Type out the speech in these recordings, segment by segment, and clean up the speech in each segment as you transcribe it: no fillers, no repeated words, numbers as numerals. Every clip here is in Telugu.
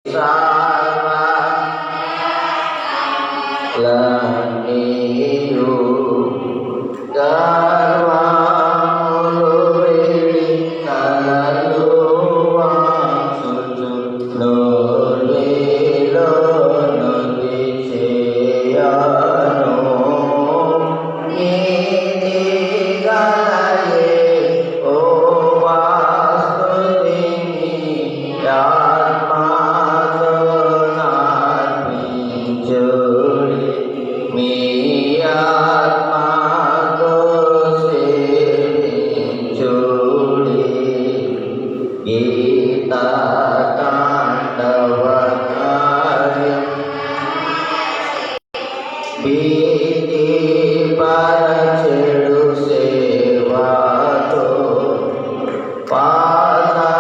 Laniu garwamu luri nalaluwa suju lori lono diceyano ini galaye o wasudini yatma Gita Tandavanaya Biti Parachedu Sevato Pada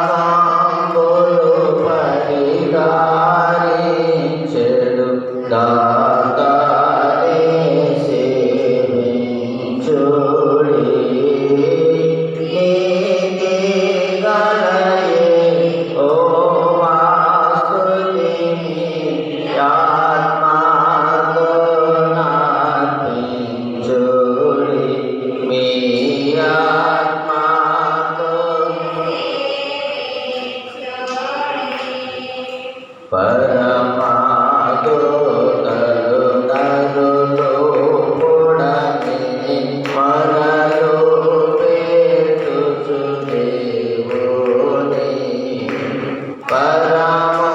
Sambulu Parigari Chedu Datare Sevinchuri Paramado Karunarulo Pudani Manalu Petu Sudevoni Paramonado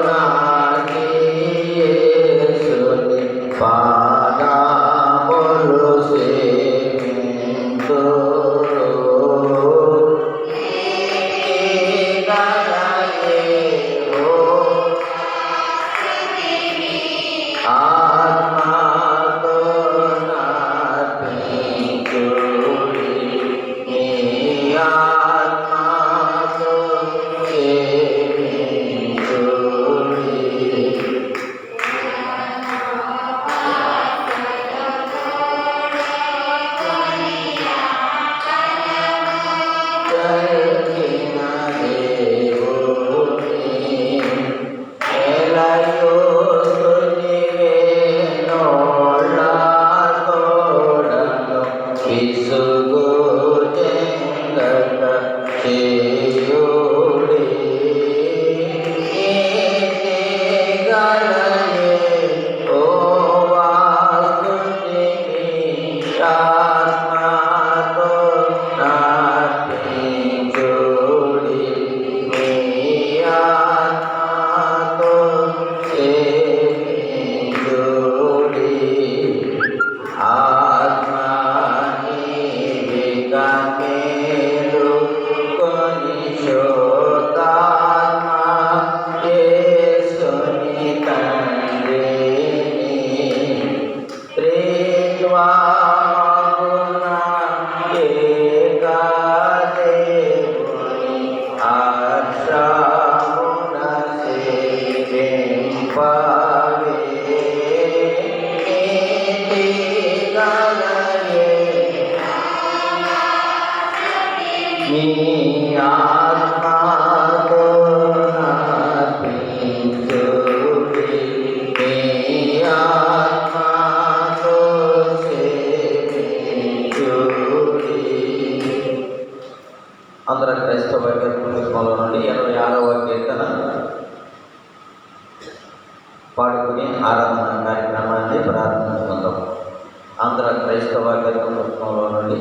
Nadi Yesuni Padamulu Semintoro Andhra క్రైస్తవ పుస్తకంలో నుండి 86వ కీర్తన పాడుకుని ఆరాధన కార్యక్రమాన్ని ప్రారంభించుకుందాం. ఆంధ్ర క్రైస్తవ పుస్తకంలో నుండి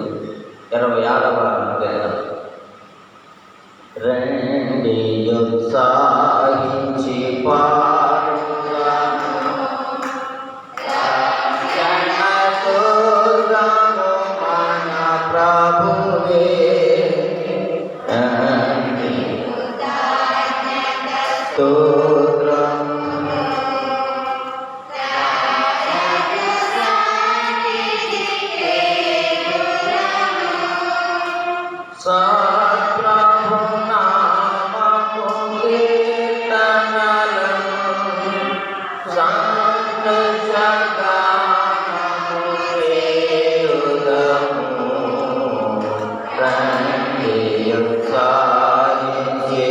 86వ కీర్తన. రండి ఉత్సాహించి పాడుగా మన ప్రభువే స్తోత్రం సత్ప్రభు నామము కీర్తనలను సంతోషగానము చేయుదము. రండి ఉత్సాహించి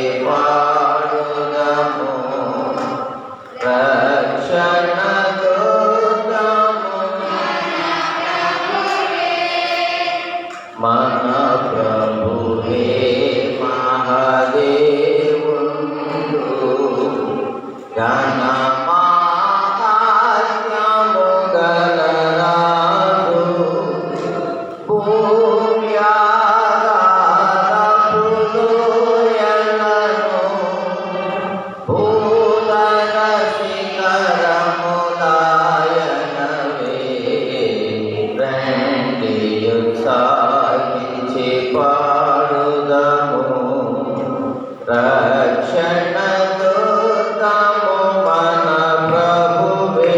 రక్షణ దుర్గము మన ప్రభువే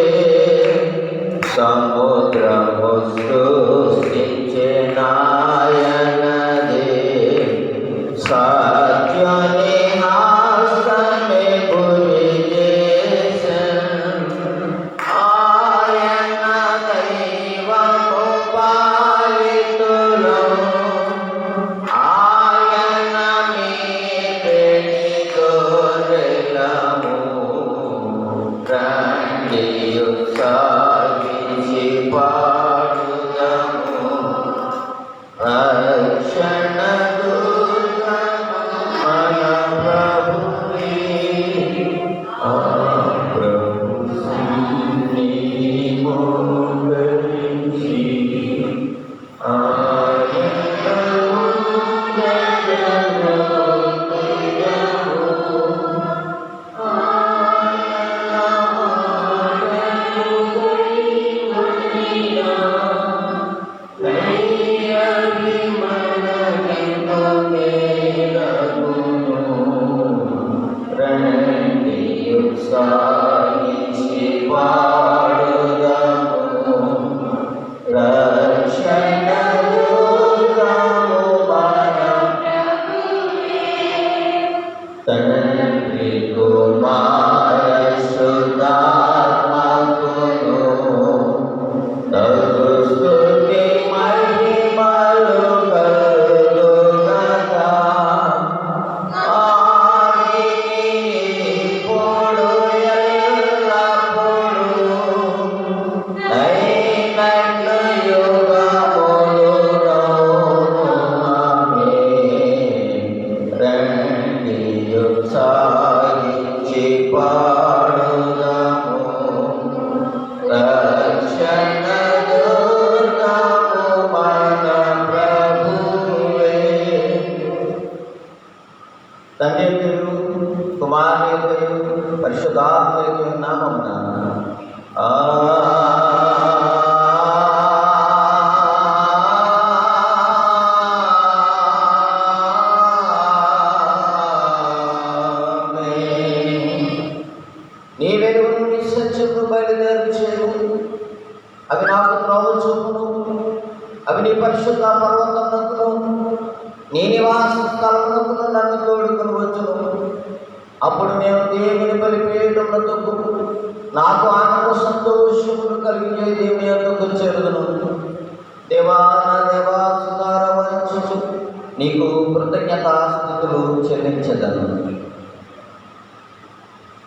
సముద్రము సృష్టించిన ఆయనదే సత్యని హస్తమే గురి చేసెను ఆయన దైవము పాలితులు ఆయన మీ పెళ్లి గొర్రెలము రండియు సాగించి పాడుదము రక్షణ దుర్గము మన ప్రభువే ఆ ప్రభు సన్నిధిని మోకరించి సాగించి పాడుదము రక్షణ దుర్గము మన తండ్రి కుమార సుధాత్మకును తగు స్తుతి మహిమలు కలుగుగాక ఇప్పుడు ఎల్లప్పుడూ నైనట్లు యుగములును ఆమేన్ రండియు సాగించి పాడుదము రక్షణ దుర్గము మన ప్రభువే తండ్రి యొక్క కుమారుని యొక్క పరిశుద్ధాత్మ యొక్క నామమున నీ వెలుగును నీ సత్యమును బయలుదేర్చేవు అవి నాకు త్రోవ చూపును అవి నీ పరిశుద్ధ పర్వతమునకును నీ నివాస స్థలమునకును నన్ను తోడుకుని వచ్చును అప్పుడు నేను దేవుని బలిపీఠములతో నాకు ఆనంద సంతోషములు కలిగించే దేవుని యొద్దకు చేరుదును దేవా నా దేవా సుధార వంచు నీకు కృతజ్ఞతాస్తుతులు చెల్లించదను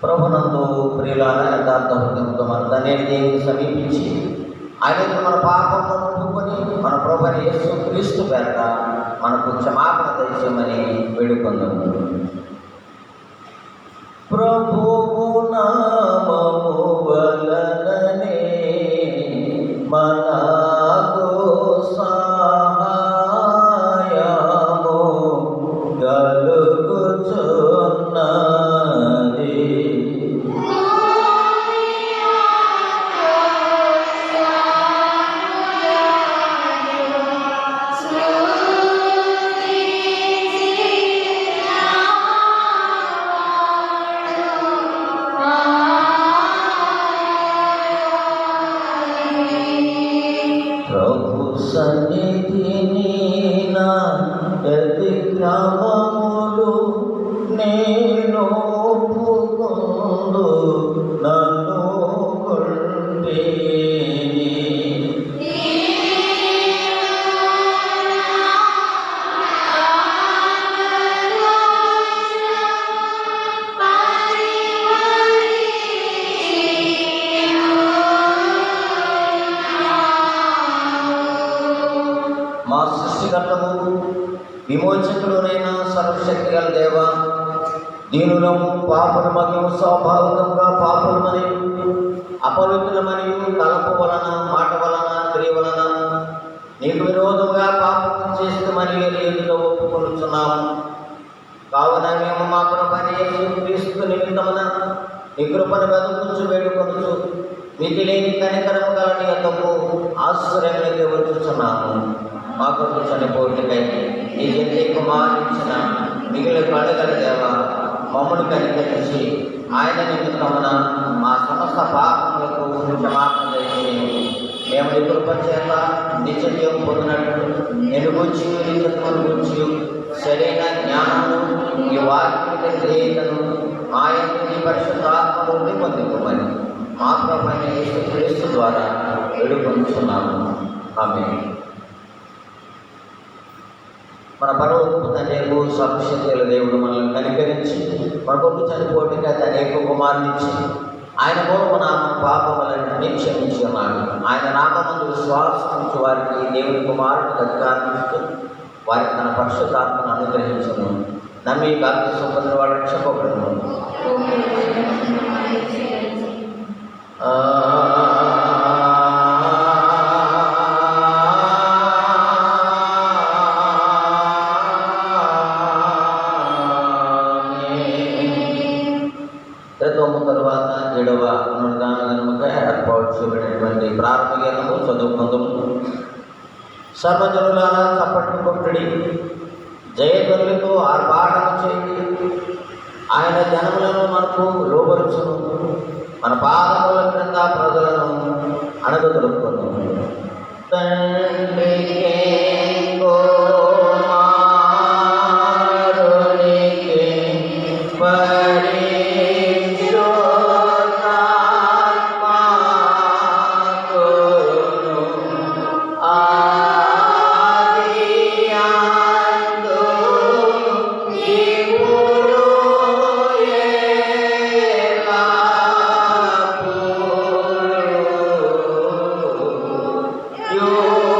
ప్రభునందు ప్రియులార యథార్థ హృదయంతో మన తండ్రి దేవుని సమీపించి ఆయన మన పాపములను ఒప్పుకొని మన ప్రభువైన యేసు క్రీస్తు పేరట మనకు క్షమాపణ దయచేయమని వేడుకొందాము. ప్రభువు నామము వలననే మనకు సహాయము కలుగుచున్నది. ప్రభు సన్నిధిని నా గ్రామములు నేను ఒప్పుకొందు నన్ను కొంటేని. మా సృష్టికర్తము విమోచకుడునైన సర్వశక్తి గల దేవ, దీనులము పాపులమని స్వాభావికంగా పాపులమని అపవిత్రులమని తలపు వలన మాట వలన క్రియ వలన నీకు విరోధముగా పాపం చేస్తామని ఎదుట ఒప్పుకొనుచున్నాము. కావున మేము మా ప్రభువైన యేసు క్రీస్తు నిమిత్తమున నీ కృపను వెతుకుచు వేడుకొనుచు మితి లేని కనికరము గల నీ యొద్దకు ఆశ్చర్యంలోకి వచ్చుచున్నాము. మా కొరకు చనిపోటుకై నీ జన్మ కుమారునిచ్చిన మిగిలిన కడగల దేవ, మమ్మల్ని కనికరించి ఆయన నిమిత్తమున మా సమస్త పాపములకు క్షమాపణ దయచేయండి. మేము నీ కృప చేత నిత్య జీవం పొందినట్లు నేను గురించి నిత్యత్వను గురించి సరైన జ్ఞానమును ఈ వాక్య క్రియలను మా యొక్క నీ పరిశుద్ధాత్మలోని పొందుకోమని మా ప్రభువైన యేసుక్రీస్తు ద్వారా వేడుకొనుచున్నాము. ఆమేన్. మన పరలోకపు తండ్రి సర్వశక్తుల దేవుడు మనల్ని కనికరించి మన కొరకు చనిపోవడానికి అనేక కుమారునిచ్చి ఆయన మూలమున మన పాపములను క్షమించి ఉన్నాడు. ఆయన నామమందు విశ్వాసించు వారికి దేవుని కుమారుడికి అధికారం ఇస్తూ వారికి తన పరిశుద్ధాత్మను అనుగ్రహించను. నమ్మి బాప్తిసం పొందిన వాడు రక్షింపబడును. తరువాత 7వ పునరుద్ధానముగా ఏర్పాటు చేయబడినటువంటి ప్రారంభ గీతము చదువుకుందాము. సర్వజనులారా చప్పట్లు కొట్టుడి, జయధ్వనులతో ఆర్భాటము చేయండి. ఆయన జనములను మనకు లోబరుచును, మన పాదముల క్రింద ప్రజలను అణగదొరుకును. You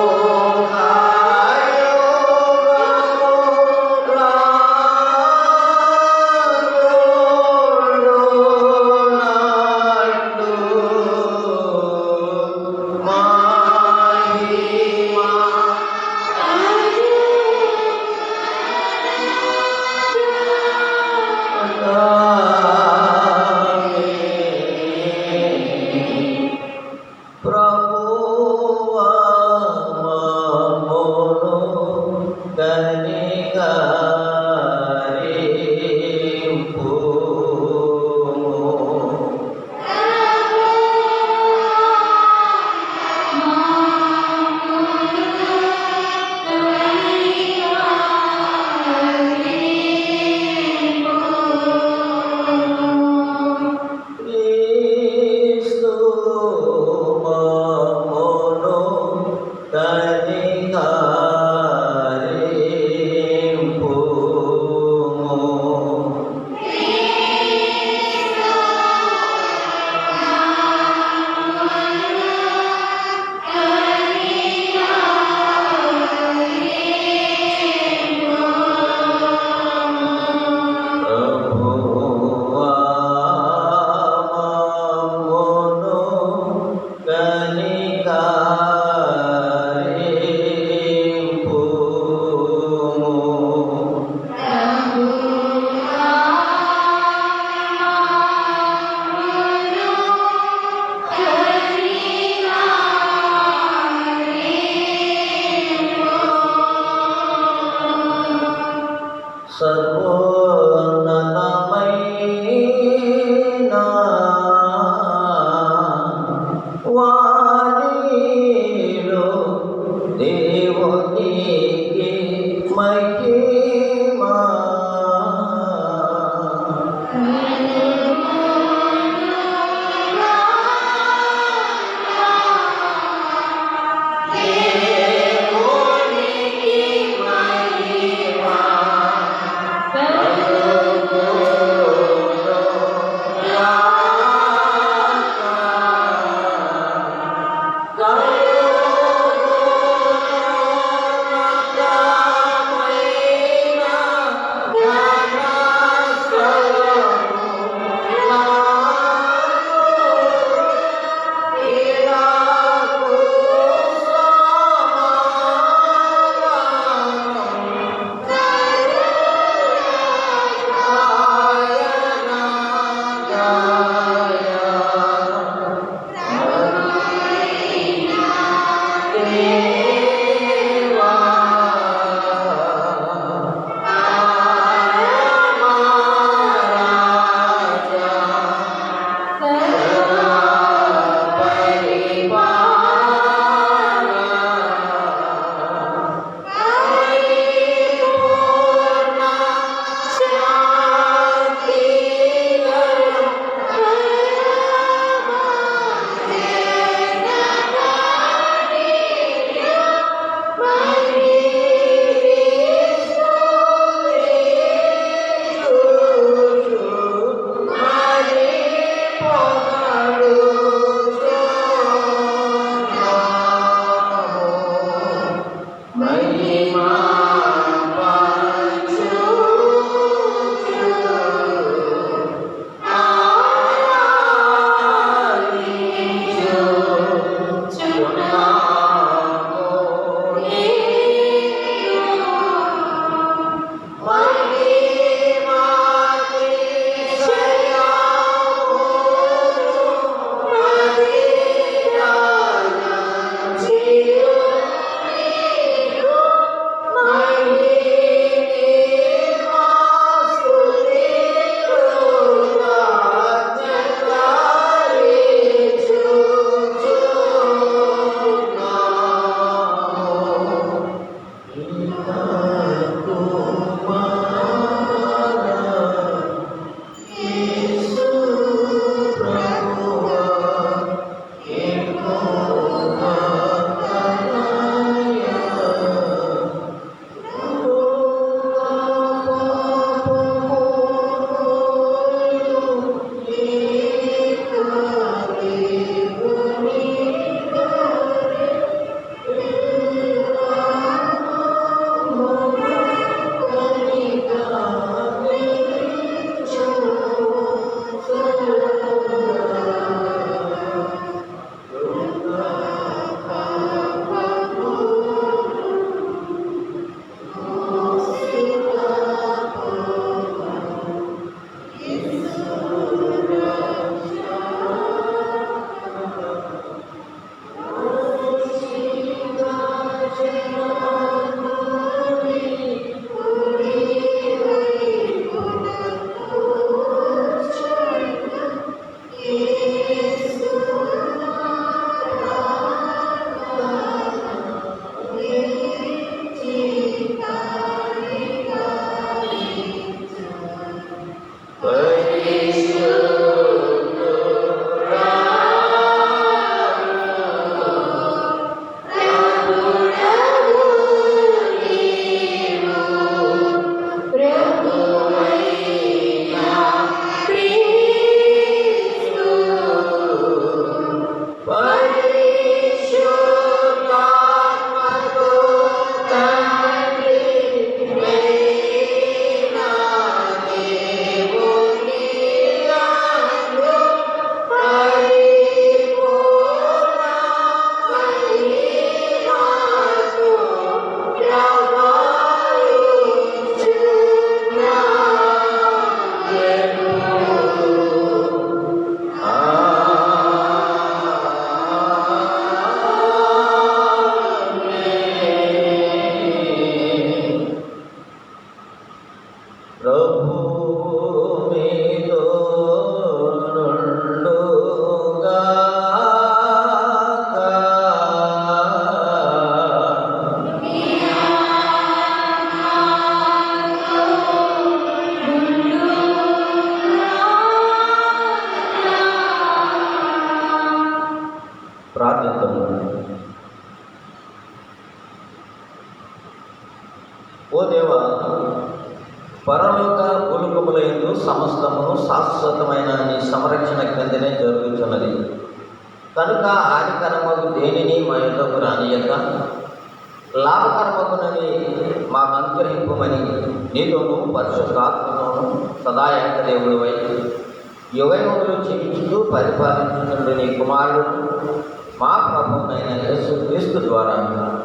సమస్తమును శాశ్వతమైన నీ సంరక్షణ క్రిందనే జరుగుతున్నది. కనుక హానికరమగు దేనిని మా యొద్దకు రానియక లాభకరమగునని మాకు అనుగ్రహింపమని నీతోనూ పరిశుద్ధాత్మతోనూ సదా ఏకదేవుడివై యుగయుగములు జీవిస్తూ పరిపాలించుచుండు నీ కుమారుడు మా ప్రభువైన యేసుక్రీస్తు ద్వారా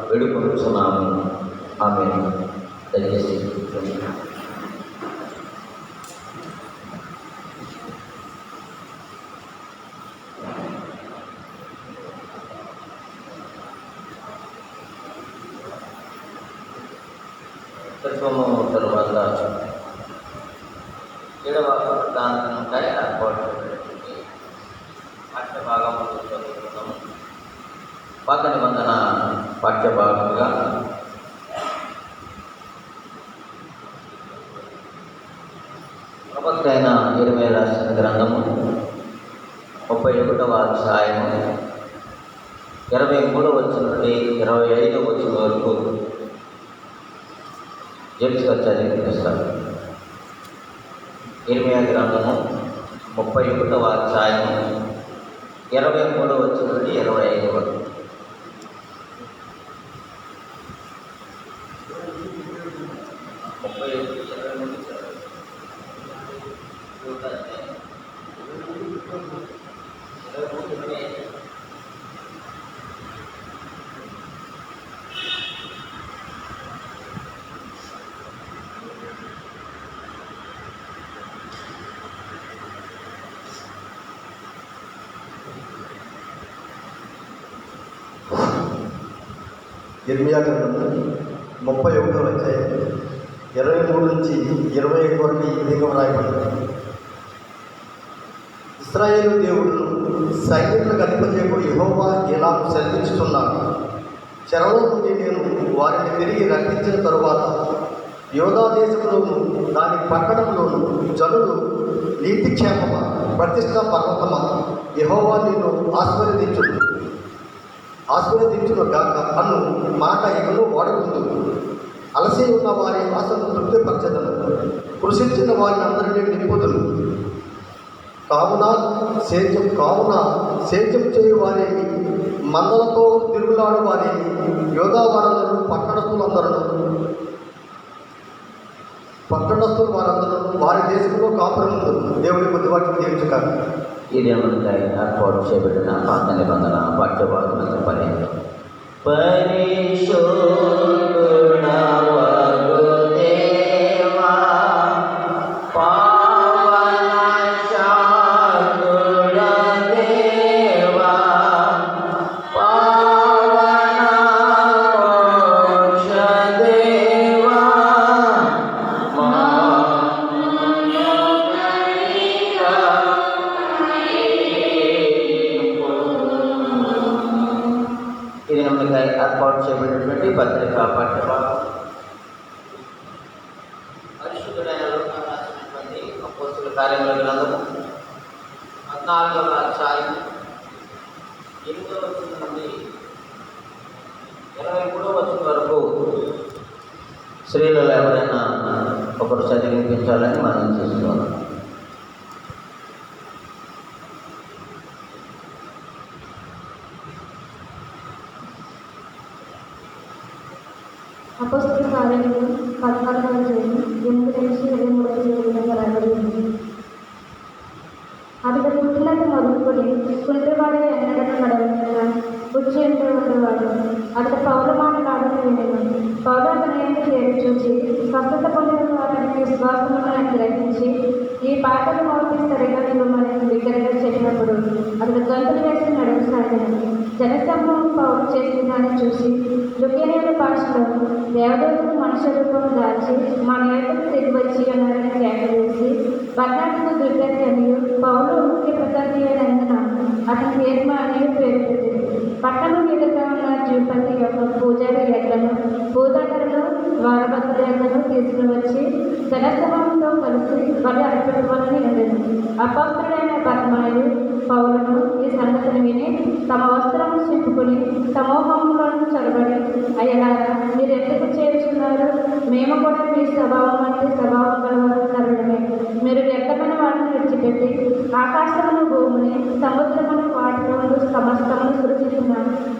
వేడుకొనుచున్నాము. ఆమేన్. దయచేసి తరువాత 7వ దానిపై ఏర్పాటు పాఠ్యభాగము చదువుతున్నాము. పాత నిబంధన పాఠ్యభాగంగా ప్రవక్త అయిన యిర్మీయా రాసిన గ్రంథము 31వ అధ్యాయము 23వ వచనం నుండి 25వ వచనం వరకు జేమ్స్ గారు చదివి వినిపిస్తారు. యిర్మీయా గ్రంథము 31వ అధ్యాయము 23వ వచనం నుండి 25వ వరకు. యిర్మీయా గ్రంథము 31వ అధ్యాయం 23 నుంచి 25 వరకు ఈ విధంగా వ్రాయబడింది. ఇశ్రాయేలు దేవుడును సైన్యములకు అధిపతియగు యెహోవా ఇలాగు సెలవిస్తున్నాడు. చెరలో నుండి నేను వారిని తిరిగి రక్షించిన తరువాత యోధా దేశంలోను దాని పట్టణంలోను జనులు నీతిక్షేమమ ప్రతిష్ట పర్వతమ యెహోవా నిన్ను ఆశీర్వదించును గాక అను మాట ఇకను వాడుకుందు. అలసి ఉన్న వారి ఆశను తృప్తిపరచదను, కృషించిన వారిని అందరినీ నింపుదును. కావున సేద్యం చేయు వారేమి, మందలతో తిరుగులాడు వారేమి, యోధా వారందరూ పట్టణస్థులు వారందరూ వారి దేశంలో కాపురం ఉందరు. దేవుడి బుద్ధివాటిని తీర్చుకారు. ఇది ఏర్పాటు చేయబడిన పాత నిబంధన పాఠ్యభాగం పర్యంతం. ఏర్పాటు చేయబడినటువంటి పత్రిక పాఠ్యభాగం పరిశుద్ధుడైన లూకా రాసినటువంటి అపోస్తలుల కార్యముల గ్రంథము 14వ అధ్యాయం 8వ వచనం నుండి 23వ వచనం వరకు స్త్రీలలో ఎవరైనా ఒకరు చదివించాలని మనం చూస్తున్నాం. అపోస్తలుల కార్యములు 14వ అధ్యాయం 8 నుంచి 23 రాయబడి ఉంది. అతడు పుట్టినది మొదలుకొని కుంటివాడే ఎన్నడూ నడవలేక ఉచ్చేంద్ర ఉండేవాడు. అతడు పౌల మాటలాడని వినను. పౌలు అతని ఏంటి చేరి చూసి స్వస్థత పొందిన వారికి విశ్వాసమును గ్రహించి ఈ పాటలు మౌతి సరిగా నిలమని బిగ్గరగా చెప్పినప్పుడు అతడు గంతులు వేసి నడవసాగాను. జనసమూహం పౌలు చేసిన దాన్ని చూసి లుకేనియన్ భాషలో దేవదూతలు మనుష్య రూపం దాల్చి మా నేతకు తిరిగి వచ్చి ఉన్నారని కేక వేసి బర్నాబుకు దుర్గతి అని పౌలు ముఖ్య ప్రసంగి అయినందున అతని పేరు అనేది పేరు పెట్టింది. పట్టణం ఎదురుగా ఉన్న జీవపతి యొక్క పూజారి ఎడ్లను భూదండలను వారభద్రుల ఎడ్లను తీసుకుని వచ్చి జనసమూహంతో కలిసి బలి అర్పించవాలని ఉండేది. అపవిత్రుడైన బర్మాయుడు పౌలను ఈ సంగతిని విని తమ వస్త్రము చింపుకొని సమూహంలోనూ చొరబడి, అయ్యలారా మీరు ఎందుకు చేర్చున్నారు? మేము కూడా మీ స్వభావం అంటే స్వభావం గలవారు తరుణమే. మీరు వ్యర్థ విడిచిపెట్టి ఆకాశమును భూమిని సముద్రమును వాటిలో సమస్తమును సృష్టించిన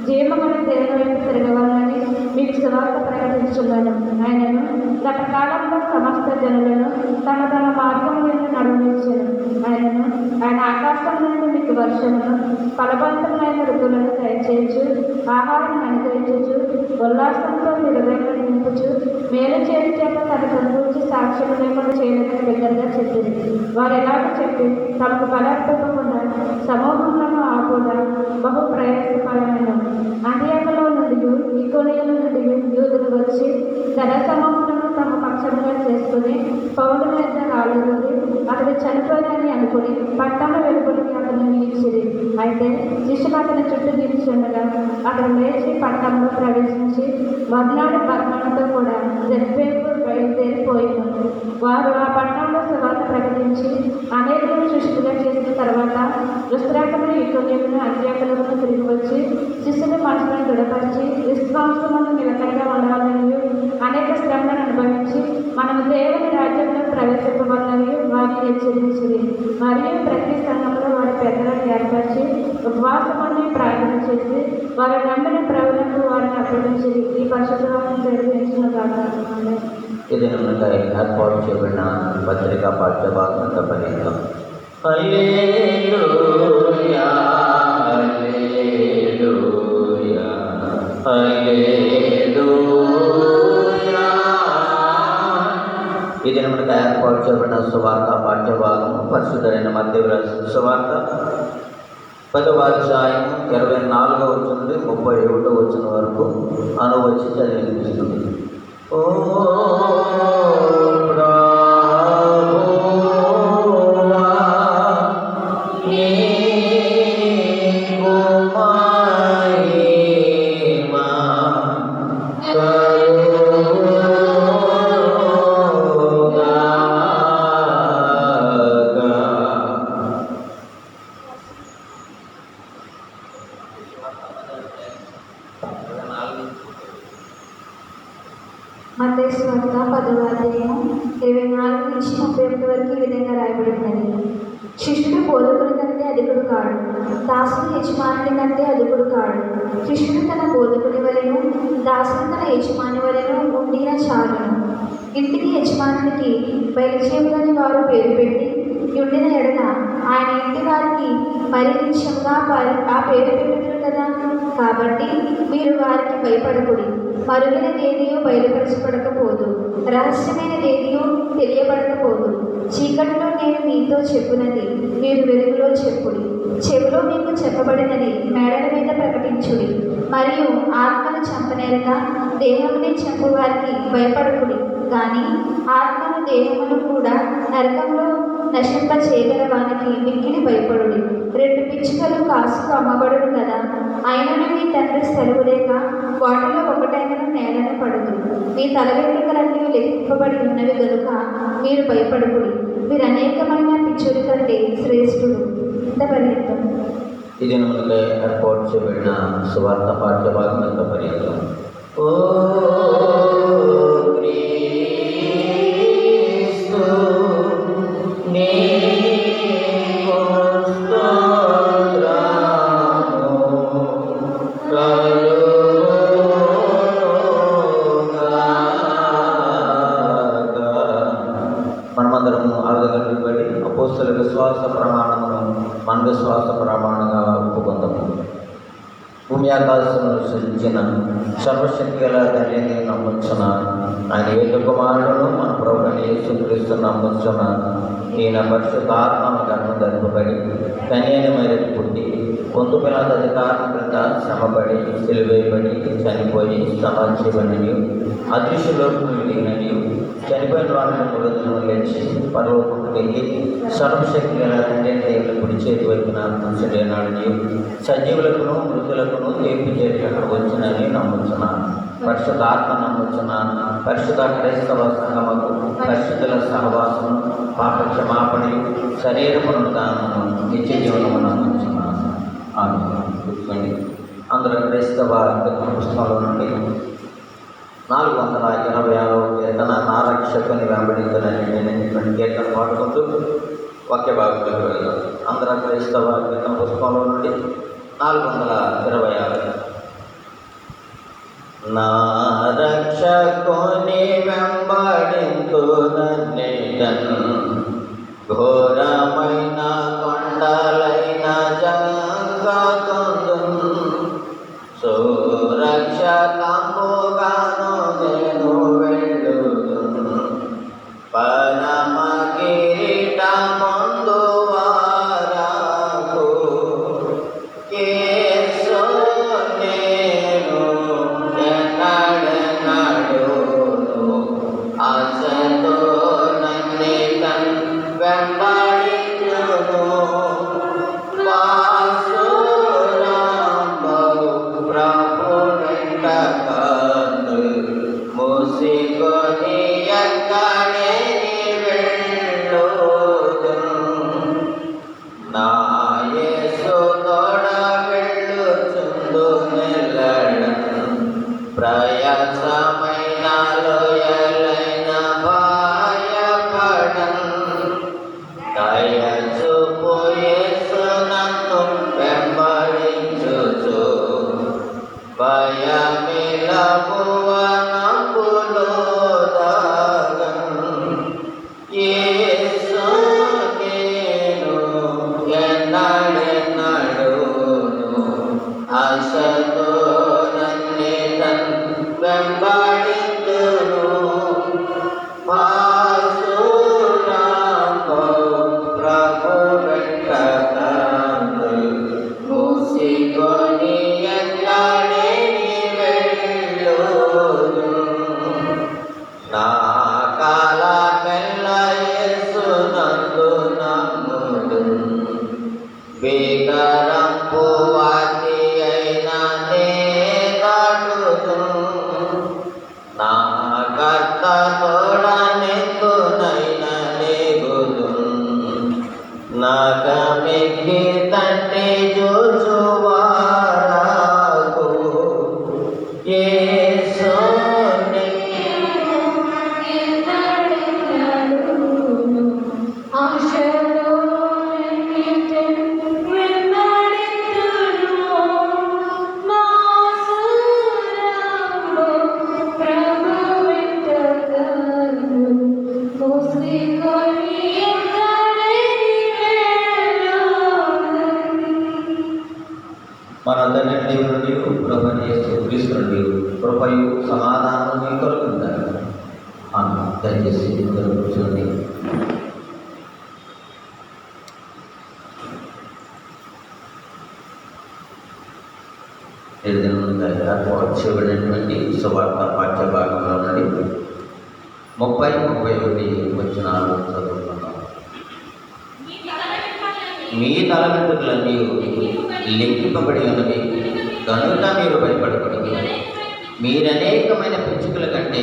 జీవమును దేవుని వైపు తిరగవాలని మీకు సువార్త ప్రకటించున్నాను. ఆయనను గత కాలంలో సమస్త జనులను తమ తమ మార్గములను నడుమించాను. ఆయన ఆకాశం నుండి మీకు వర్షమును ఫలవంతమైన ఋతువులను దయచేయచ్చు, ఆహారం అనుగ్రహించచ్చు, ఉల్లాసంతో నిలబెట్టి నింపుచు, మేలు చేయడం చేత తన సంతూర్చి సాక్ష్యం లేకుండా చేయలేదని బిగ్గరగా చెప్పింది. వారు ఎలాగో చెప్పి తమకు బలపడకుండా సమూహంలో ఆపుగా బహు ప్రయాసకరమైన అంత్యాకలో నుండి ఈకోనియల నుండి యూదులు వచ్చి ధర సమూహములను తమ పక్షంగా చేసుకుని పౌరు మీద రాలేదు అతడు చనిపోయిందని అనుకుని పట్టణంలో వెలుపలికి అతను నిలిచిరి. అయితే శిష్యులు అతని చుట్టూ నిలిచిండగా అతను లేచి పట్టణంలో ప్రవేశించి మర్నాడు బర్మణతో కూడా జెర్బేకు బయలుదేరిపోయింది. వారు ఆ పట్టణంలో సువార్త ప్రకటించి అనేకులను సృష్టిగా చేసిన తర్వాత లుస్త్రాకులను ఈకోనియమును అంత్యోకులను తిరిగి వచ్చి శిష్యుల మనసులను దృఢపరిచి విశ్వాసమును నిలకడగా ఉండాలని అనేక శ్రమలను అనుభవించి మనము దేవుని రాజ్యంలో ప్రవేశింపవాలని వారిని హెచ్చరించింది. మరియు ప్రతి సంఘంలో వారి పెద్దలను ఏర్పరిచి ఉపవాసముని ప్రార్థన చేసి వారి నమ్మిన ప్రభువులకు వారిని అప్పగించింది. ఈ పరిశుద్ధవాసం జరిగించిన కాక ఇది నమ్మకం ఏర్పాటు చేయబడిన పత్రికా పాఠ్యభాగంతో పర్యంతం. హల్లెలూయా హల్లెలూయా హల్లెలూయా. ఇది మనకు ఏర్పాటు చేయబడిన సువార్త పాఠ్యభాగం పరిశుద్ధమైన మత్తయి రాసిన సువార్త 10వ అధ్యాయం 24వ వచనం నుండి 37వ వచనం వరకు అనువచ్చి చదివిస్తుంది. ఓ మత్తయి సువార్త 10వ అధ్యాయం 24 నుంచి 31 వరకు ఈ విధంగా రాయబడినది. శిష్యుడు బోధకుడి కంటే అధికుడు కాడు, దాసుడు యజమానుడి కంటే అధికుడు కాడు. శిష్యుడు తన బోధకుడి వలెను, దాసుడు తన యజమాని వలెను ఉండిన చాలును. ఇంటికి యజమానునికి బయలుచేవులని వారు పేరు పెట్టి ఉండిన ఎడల ఆయన ఇంటి వారికి మరి నిత్యంగా ఆ పేరు పెట్టుదురు కదా. కాబట్టి మీరు వారికి భయపడకుడి. మరుగైనదేదియో బయలుపరచబడకపోదు, రహస్యమైనదేదియో తెలియబడకపోదు. చీకటిలో నేను మీతో చెప్పునది మీరు వెలుగులో చెప్పుడి, చెవిలో మీకు చెప్పబడినది మేడల మీద ప్రకటించుడి. మరియు ఆత్మను చంపనేరక దేహముని చంపువారికి భయపడకుడి, కానీ ఆత్మను దేహమును కూడా నరకంలో నశింప చేయగలవానికి మిక్కిలి భయపడుడి. 2 పిచ్చుకలు కాసుకు అమ్మబడును కదా, అయినను మీ తండ్రి సెలవు లేక వాటిలో ఒకటైనను నేలను పడదు. మీ తల వెంట్రుకలన్నీ లెక్కింపబడి ఉన్నవి గనుక మీరు భయపడుకుడి. మీరు అనేకమైన పిచ్చుల కంటే శ్రేష్ఠుడు. ఇంత పర్యంతం. ఇది మనకు ఏర్పాటు చేయబడిన సువార్త పాఠ్యభాగం ఎంత పర్యంతం. ఓ క్రీస్తు నీకు స్తోత్రము కలుగుగాక. మనమందరము అర్ధగంటలు బట్టి అపోస్తల విశ్వాస ప్రమాణమును మన విశ్వాస ప్రమాణంగా ఒప్పుకుందాము. భూమి ఆకాశమును సృజించిన సర్వశక్తి గల తండ్రిని నమ్ముచున్న ఆయన ఏక కుమారుడును మన ప్రభువుని యేసుక్రీస్తు నమ్ముచున్న ఈయన పరిశుద్ధ ఆత్మ గర్భం ధరింపబడి కన్యమైన పుట్టి పొందు పిల్లల అధికారం క్రింద శ్రమపడి సిలువేయబడి చనిపోయి సమాజీవనని అదృశ్యలోకి వెళ్ళినని చనిపోయిన వాళ్ళని మృదులను లేచి పరలోకంలోకి వెళ్ళి సర్వశక్తి గల తండ్రి దేవుని కుడి చేతి వైపున కూర్చుండేనాడని సజీవులకును మృతులకును తీర్పు చేసి అక్కడ వచ్చినని నమ్ముతున్నాను. పరిశుద్ధ ఆత్మ నమ్ముతున్నాను. పరిశుద్ధ క్రైస్తవ సంఘముకు పరిశుద్ధుల సహవాసము పాప క్షమాపణ శరీరమును దానము నిత్య జీవనము నమ్ముతున్నాను. కూర్చోండి. అందరూ క్రైస్తవ పుస్తకంలో నుండి 426వ కీర్తన నా రక్షకుని వెంబడించడానికి కీర్తన పాడుకుంటూ వాక్య భాగంలోకి వెళ్దాం. ఆంధ్ర క్రైస్తవ గీతం పుస్తకంలో నుండి 426. నా రక్షకుని వెంబడింతునన్నేటన్ ఘోరమైన కొండలైన జంగకుందున్ సురక్షితంబుగాను నేను వెళ్ళుదున్ పరమ కిరీటమందు వారకు యేసు నేను ఎన్నడెన్నడూను ఆశతో నన్నిటన్ వెంబడించును వాసురాంబవు ప్రభు వెంట కాదు మూసికొని ఎక్కడే నా యేసు తోడ వెళ్ళుచుండు మెల్లడం ప్రయాసమైన లోయలైన భయపడన్ దయచూపు యేసు నన్ను వెంబడించుచు భయమిలపువనపులో దాగన్ యేసు నేను ఎన్నడెన్నడూను ఆశతో నన్నిటన్ వెంబడించును పాసురాంబవు ప్రభు వెంట కాదు మూసికొని ఎక్కడే వెళ్ళుదును నా కాలమెల్ల యేసునందు నమ్ముదున్ భీకరంపు వాటి అయిన నే దాటుదున్ నా కర్త తోడనెందునైన నేగుదున్ నాగమెక్కి తండ్రి చూచువారకు యేసు మనందరి దేవుని ప్రభువైన యేసు క్రీస్తు నుండి కృపయు సమాధానము మీకు కలుగుతాయి. ఆమేన్. దయచేసి అందరూ కూర్చోండి. ఏర్పాటు చేయబడినటువంటి సువార్త పాఠ్య భాగంలో నుండి 30-31 వచనాలు చదువుకున్నాం. మీ తలవెంట్రుకలన్నీ లెక్కింపబడి ఉన్నవి కనుక మీరు భయపడకూడదు. మీరనేకమైన పిచ్చుకల కంటే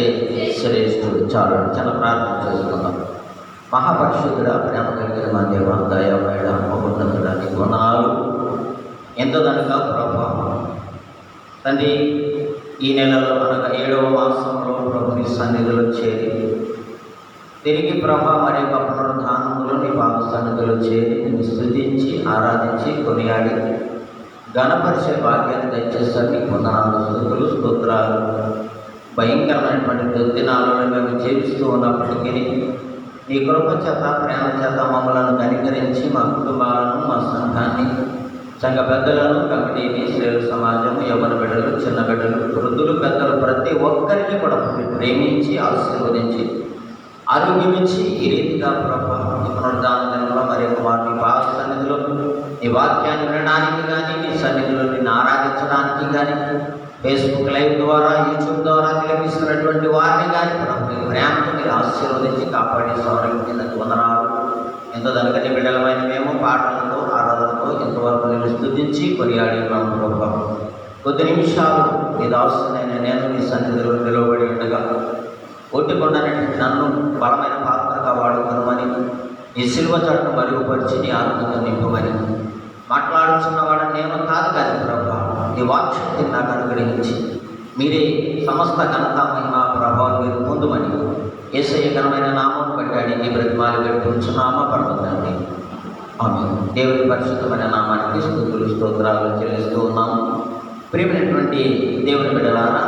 శ్రేష్ఠుడు. చాలా ప్రార్థన చేసుకుందాం. మహాపరిశుద్ధుడ, ప్రేమ కలిగిన మా దేవ, దయామయుడ, మహోన్నతుడ, నీకు వందనాలు. ఎంతో కనుక ప్రభా తండ్రి, ఈ నెలలో అనగా 7వ మాసంలో ప్రభుని సన్నిధిలో చేరి తిరిగి ప్రభా మరి యొక్క పునరుద్ధానంలో నీ పాద సన్నిధిలో చేరి నిన్ను స్తుతించి ఆరాధించి కొనియాడి ఘనపరిచే భాగ్యాన్ని దయచేస్తారు. నీకు వందనాలు, స్తుతులు, స్తోత్రాలు. భయంకరమైనటువంటి దుర్దినాలలో మేము జీవిస్తూ ఉన్నప్పటికీ నీ కృప చేత ప్రేమ చేత మమ్మలను కనికరించి మా కుటుంబాలను మా సంఘాన్ని సంఘ పెద్దలను కమిటీని శ్రేణు సమాజము యవ్వన బిడ్డలు చిన్న బిడ్డలు వృద్ధులు పెద్దలు ప్రతి ఒక్కరిని కూడా ప్రేమించి ఆశీర్వదించి ఆరోగ్యమించి ఈ రీతిగా ప్రభా నీ పునరుద్ధాన దినంలో మరి ఒక వారిని పాద సన్నిధిలో నీ వాక్యాన్ని వినడానికి కానీ నీ సన్నిధిలో నిన్ను ఆరాధించడానికి కానీ ఫేస్బుక్ లైవ్ ద్వారా యూట్యూబ్ ద్వారా తిలకిస్తున్నటువంటి వారిని కానీ ప్రభు ప్రేమను మీరు ఆశీర్వదించి కాపాడి సౌరభ్యానికి వందనాలు. ఎంతో దానికంటే బిడ్డలమైన మేము పాటలతో ఆరాధనతో ఎంతవరకు నేను స్తుతించి కొనియాడి ఉన్నాము ప్రభా. కొద్ది నిమిషాలు నీ దాసునైన నేను నీ సన్నిధిలో నిలవబడి ఉండగా ఒట్టుకొండనటువంటి నన్ను బలమైన పాత్రగా వాడుకోమని నీ శిల్వ చట్టం మరుగుపరిచి నీ ఆనందంతో నింపమని మాట్లాడుతున్నవాడు నేను కాదు కానీ ప్రభా నీ వాక్శక్తి నాకు అనుగ్రహించి మీరే సమస్త ఘనత మహిమ ప్రభావం మీరు పొందుమని యేసయ్య ఘనమైన నామం బట్టి అడిగి బ్రతిమాలు పెట్టుకుంటున్నామా పడుతుందండి. ఆమె దేవుని పరిశుద్ధమైన నామానికి స్తుతులు స్తోత్రాలు చెల్లిస్తూ ఉన్నాము. ప్రియమైనటువంటి దేవుని బిడ్డలారా,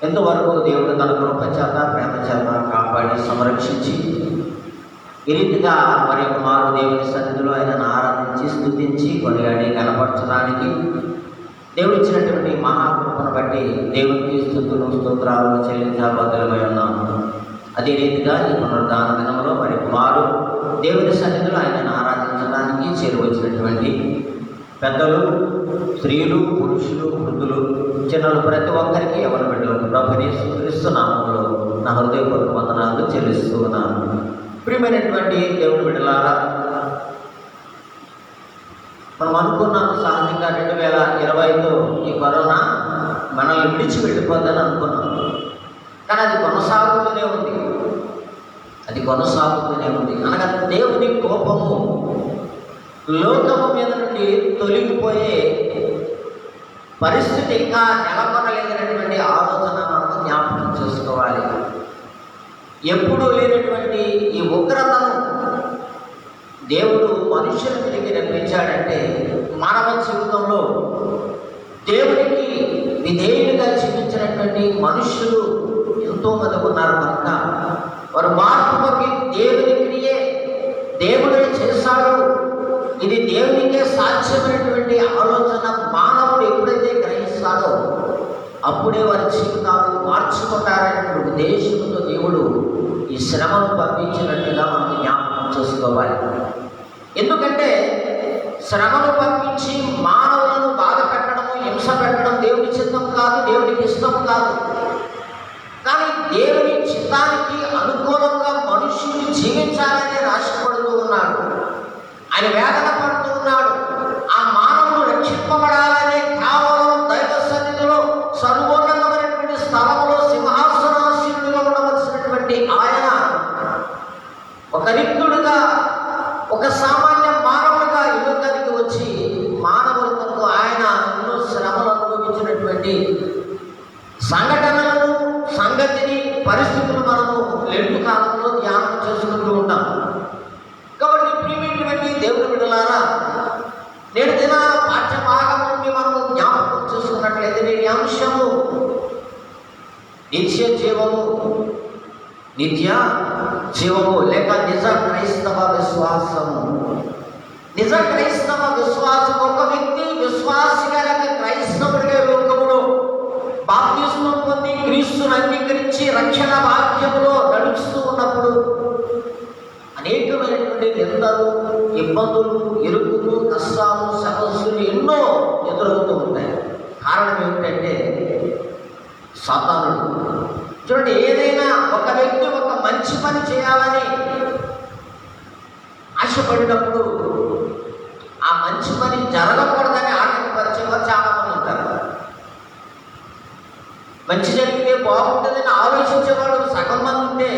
ఎంతవరకు దేవుడు తన కృప చేత ప్రేమ చేత కాపాడి సంరక్షించి ఈ రీతిగా మరి ఒక మారు దేవుని సన్నిధిలో ఆయనను ఆరాధించి స్తుతించి కొనియాడి కనపరచడానికి దేవుడు ఇచ్చినటువంటి మహాకృపను బట్టి దేవునికి స్తుతులు స్తోత్రాలు చెల్లించబద్ధమై ఉన్నాము. అదే రీతిగా ఈ పునరుద్ధాన దినంలో మరి కుమారు దేవుని సన్నిధిలో ఆయనను ఆరాధించడానికి చేరువచ్చినటువంటి పెద్దలు, స్త్రీలు, పురుషులు, వృద్ధులు, చిన్నలు ప్రతి ఒక్కరికి ఎవరి బిడ్డలకు ప్రభుని యేసుక్రీస్తు నామములో నా హృదయపూర్వక వందనాలు చెల్లిస్తూ ఉన్నాను. ప్రియమైనటువంటి దేవుని బిడ్డలారా, మనం అనుకున్నాము సహజంగా 2020తో ఈ కరోనా మనల్ని విడిచి వెళ్ళిపోద్దని అనుకున్నాం. కానీ అది కొనసాగుతూనే ఉంది. అనగా దేవుని కోపము లోకము మీద నుండి తొలగిపోయే పరిస్థితి ఇంకా నెలకొనలేనటువంటి ఆలోచన మనం జ్ఞాపకం చేసుకోవాలి. ఎప్పుడూ లేనటువంటి ఈ ఉగ్రతను దేవుడు మనుషుల మీదకి రప్పించాడంటే మానవ జీవితంలో దేవునికి విధేయులుగా జీవించినటువంటి మనుషులు ఎంతోమంది ఉన్నారు కనుక వారు మార్పు కొరకు దేవుని క్రియే దేవుడే చేశాడు, ఇది దేవునికే సాధ్యమైనటువంటి ఆలోచన మానవుడు ఎప్పుడైతే గ్రహిస్తాడో అప్పుడే వారి జీవితాలు మార్చుకుంటారనేటువంటి ఉద్దేశంతో దేవుడు ఈ శ్రమను పంపించినట్టుగా మనం జ్ఞాపకం చేసుకోవాలి. ఎందుకంటే శ్రమను పంపించి మానవులను బాధ పెట్టడము, హింస పెట్టడం దేవుని చిత్తం కాదు, దేవునికి ఇష్టం కాదు. కానీ దేవుని చిత్తానికి అనుకూలంగా మనుషులు జీవించాలని ఆశపడుతూ ఉన్నాడు. ఆయన వేదన పడుతూ ఉన్నాడు. ఆ మానవుడు రక్షింపబడాలనే కేవలం దైవ సన్నిధిలో సర్వోన్నతమైనటువంటి స్థలంలో సింహాసనాసీనుడిగా ఉండవలసినటువంటి ఆయన ఒక రిక్తుడుగా, ఒక సామాన్య మానవుడిగా ఈ లోకానికి వచ్చి మానవుల కొరకు ఆయన ఎన్నో శ్రమలు అనుభవించినటువంటి సంఘటనలను, సంగతిని, పరిస్థితులు మనము లెంటు కాలంలో ధ్యానం చేసుకుంటూ ఉంటాం. కాబట్టి ప్రియమైనటువంటి దేవుని బిడ్డలారా, నేటి దిన పాఠ్య భాగం నుండి మనము జ్ఞాపకం చేసుకున్నట్లయితే నేటి అంశము నిత్య జీవము లేక నిజ క్రైస్తవ విశ్వాసము. నిజ క్రైస్తవ విశ్వాసం ఒక వ్యక్తి విశ్వాసిగా లేక క్రైస్తవుడిగా లోకములో బాప్తిస్మం పొంది క్రీస్తును అంగీకరించి రక్షణ భాగ్యములో నడుస్తూ ఉన్నప్పుడు అనేకమైనటువంటి నిందలు, ఇబ్బందులు, ఇరుకులు, కష్టాలు, సమస్యలు ఎన్నో ఎదురవుతూ ఉంటాయి. కారణం ఏమిటంటే సాతానుడు. చూడండి, ఏదైనా ఒక వ్యక్తి ఒక మంచి పని చేయాలని ఆశపడినప్పుడు ఆ మంచి పని జరగకూడదని ఆటంకపరిచేవారు చాలా మంది ఉంటారు. మంచి జరిగితే బాగుంటుందని ఆలోచించేవాడు సగం మంది ఉంటే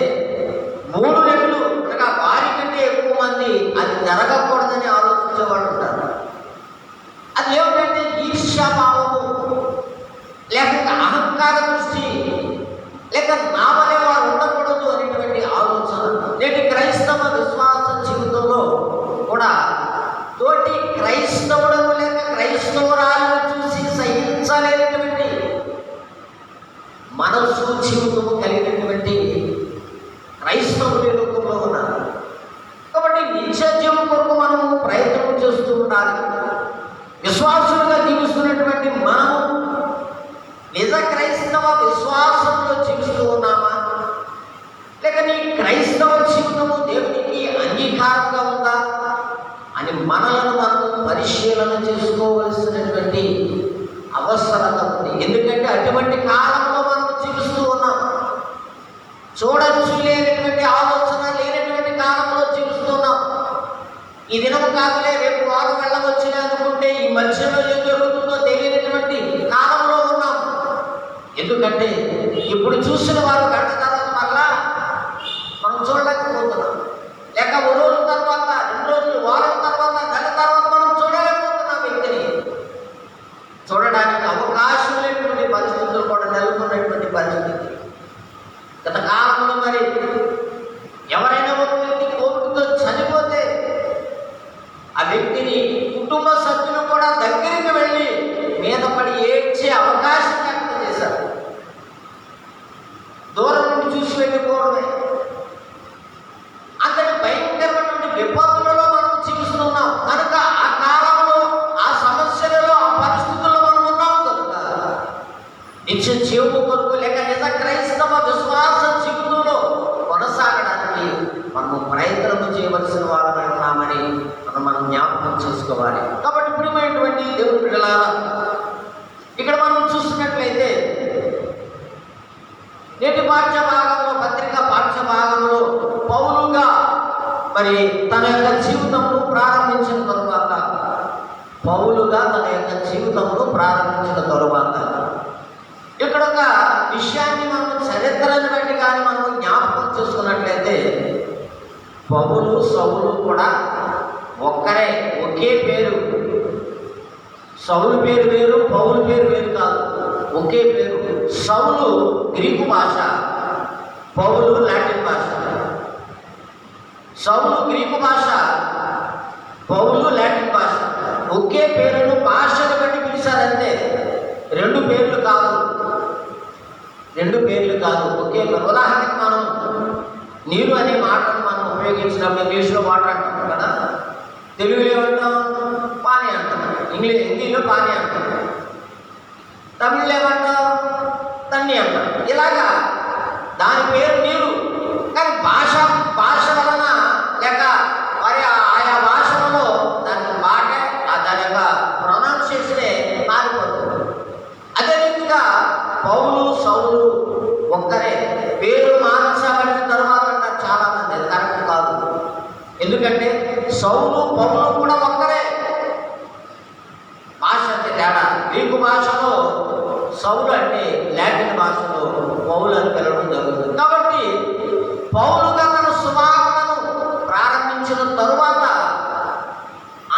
3 రెట్లు అనగా వారి కంటే ఎక్కువ మంది అది జరగకూడదని ఆలోచించేవాడు ఉంటారు. అది ఏమిటంటే ఈర్ష్యాభావము, లేక అహంకార దృష్టి, లేక నా వలె వారు ఉండకూడదు అనేటువంటి ఆలోచన. నేటి క్రైస్తవ విశ్వాస జీవితంలో కూడా తోటి క్రైస్తవులను లేక క్రైస్తవురాలను చూసి సహించలేనటువంటి మనస్సు, జీవితము కలిగినటువంటి క్రైస్తవులు లోకంలో ఉన్నారు. కాబట్టి నిత్యజీవం కొరకు మనము ప్రయత్నం చేస్తూ ఉండాలి. విశ్వాసులుగా జీవిస్తున్నటువంటి మనము నిజ క్రైస్తవ విశ్వాసంలో జీవిస్తూ ఉన్నామా, లేక నీ క్రైస్తవ జీవితము దేవునికి అంగీకారంగా ఉందా అని మనలను మనం పరిశీలన చేసుకోవలసినటువంటి అవసరత ఉంది. ఎందుకంటే అటువంటి కాలంలో మనం జీవిస్తూ ఉన్నాం. చూడచ్చు లేనటువంటి ఆలోచన లేనటువంటి కాలంలో జీవిస్తున్నాం. ఈ దినం కాదులే రేపు వారం వెళ్ళవచ్చులే అనుకుంటే ఈ మధ్యలో ఏం జరుగుతుందో తెలియనటువంటి కాలంలో ఉన్నాం. ఎందుకంటే ఇప్పుడు చూసిన వారు గంట తర్వాత మళ్ళా మనం చూడలేకపోతున్నాం. లేక ఓ రోజు తర్వాత, 2 రోజులు, వారం తర్వాత, నెల తర్వాత మనం చూడలేకపోతున్నాం. వ్యక్తిని చూడడానికి అవకాశం లేనటువంటి పరిస్థితులు కూడా నెలకొన్నటువంటి పరిస్థితి. వ్యక్తిని కుటుంబ సభ్యులు కూడా దగ్గరికి వెళ్ళి మీద పడి ఏడ్చే అవకాశం వ్యక్తం చేశారు. దూరం నుండి చూసి వెళ్ళిపోవడమే. అంతటి భయంకరమైనటువంటి విపత్తులలో మనం జీవిస్తున్నాం కనుక, ఆ కాలంలో, ఆ సమస్యలలో, ఆ పరిస్థితుల్లో మనం ఉన్నాం కనుక నిత్య జీవము కొరకు లేక నిజ క్రైస్తవ విశ్వాస జీవితంలో కొనసాగడానికి మనము ప్రయత్నం చేయవలసిన వారమై ఉన్నామని మనం జ్ఞాపకం చేసుకోవాలి. కాబట్టి ప్రియమైనటువంటి దేవుని బిడ్డలారా, ఇక్కడ మనం చూస్తున్నట్లయితే నేటి పాఠ్య భాగంలో, పత్రిక పాఠ్య భాగంలో పౌలుగా మరి తన యొక్క జీవితంలో ప్రారంభించిన తరువాత ఇక్కడ ఒక విషయాన్ని మనం చరిత్రను బట్టి కానీ మనం జ్ఞాపకం చేసుకున్నట్లయితే పౌలు సౌలు కూడా ఒక్కరే, ఒకే పేరు. సౌలు పేరు వేరు, పౌలు పేరు వేరు కాదు, ఒకే పేరు. సౌలు గ్రీకు భాష, పౌలు లాటిన్ భాష. సౌలు గ్రీకు భాష, పౌలు లాటిన్ భాష. ఒకే పేరును భాషను బట్టి పిలిచారంటే రెండు పేర్లు కాదు, ఒకే పేరు. ఉదాహరణకి మనం నీరు అనే మాటను మనం ఉపయోగించినప్పుడు ఇంగ్లీష్లో వాటర్ అంటాం కదా, తెలుగులో ఏమంటాం? పానీ అంటాం. హిందీలో పానీ అంటాం, తమిళ్లో ఏమంటాం? తన్ని అంటాం. ఇలాగా దాని పేరు నీరు. కానీ భాష వలన లేక మరి ఆయా భాషలలో దాని మాట, దాని యొక్క ప్రొనౌన్సియేషనే మారిపోతుంది. అదే రీతిగా పౌలు సౌలు ఒక్కరే. పేరు మార్చబడిన తర్వాత చాలా మంది కరెక్ట్ కాదు. ఎందుకంటే సౌలు పౌలు కూడా ఒక్కరే. భాష అంటే తేడా. గ్రీకు భాషలో సౌలు అంటే లాటిన్ భాషలో పౌలు అని పిలవడం జరుగుతుంది. కాబట్టి పౌలుగా తన సువార్తను ప్రారంభించిన తరువాత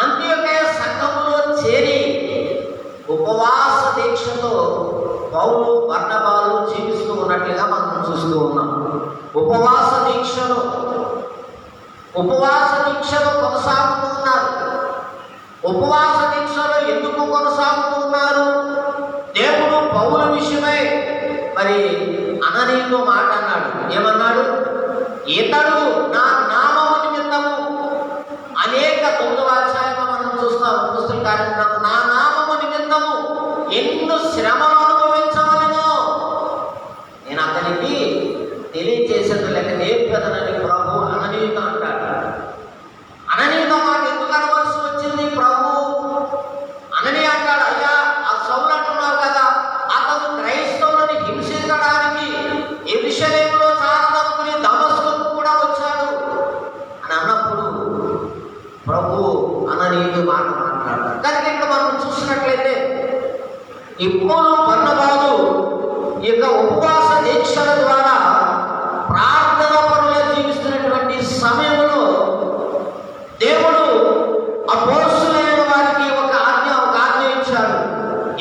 అంత్యోకయ సంఘములో చేరి ఉపవాస దీక్షతో పౌలు బర్నబాలు జీవిస్తూ ఉన్నట్లుగా మనం చూస్తూ ఉన్నాం. ఉపవాస దీక్షలో కొనసాగుతూ ఉన్నారు. ఉపవాస దీక్షలో ఎందుకు కొనసాగుతూ ఉన్నారు? దేవుడు పౌలు విషయమై మరి అననీయుతో మాట అన్నాడు. ఏమన్నాడు? ఇతడు నా నామము నిమిత్తము అనేక 9వ అధ్యాయంలో మనం చూస్తాం. అపోస్తలుల కార్యక్రమం నా నామము నిమిత్తము ఎన్నో శ్రమలు అనుభవించవలెనో నేను అతనికి తెలియజేసేది లేక నేర్పదనని ప్రభు అననీయుతో అంటాడు. అననీయుతో మాట ఎందుకు అనవలసి వచ్చింది? ప్రభు అననీయ అంటాడు, అయ్యా ఆ సౌలు అంటున్నావు కదా, అతను క్రైస్తవులను హింసించడానికి యెరూషలేములో సారదక్కుని దమస్కుకు కూడా వచ్చాడు అని అన్నప్పుడు ప్రభు అననీయుడు మాట మాట్లాడతాడు. కనుక ఇక్కడ మనం చూసినట్లయితే ఇప్పుడు బర్నబాలు ఈ యొక్క ఉపవాస దీక్షల ద్వారా ప్రార్థన పరులుగా జీవిస్తున్నటువంటి సమయంలో దేవుడు అపోస్తలులైన వారికి ఒక ఆజ్ఞ ఇచ్చాడు.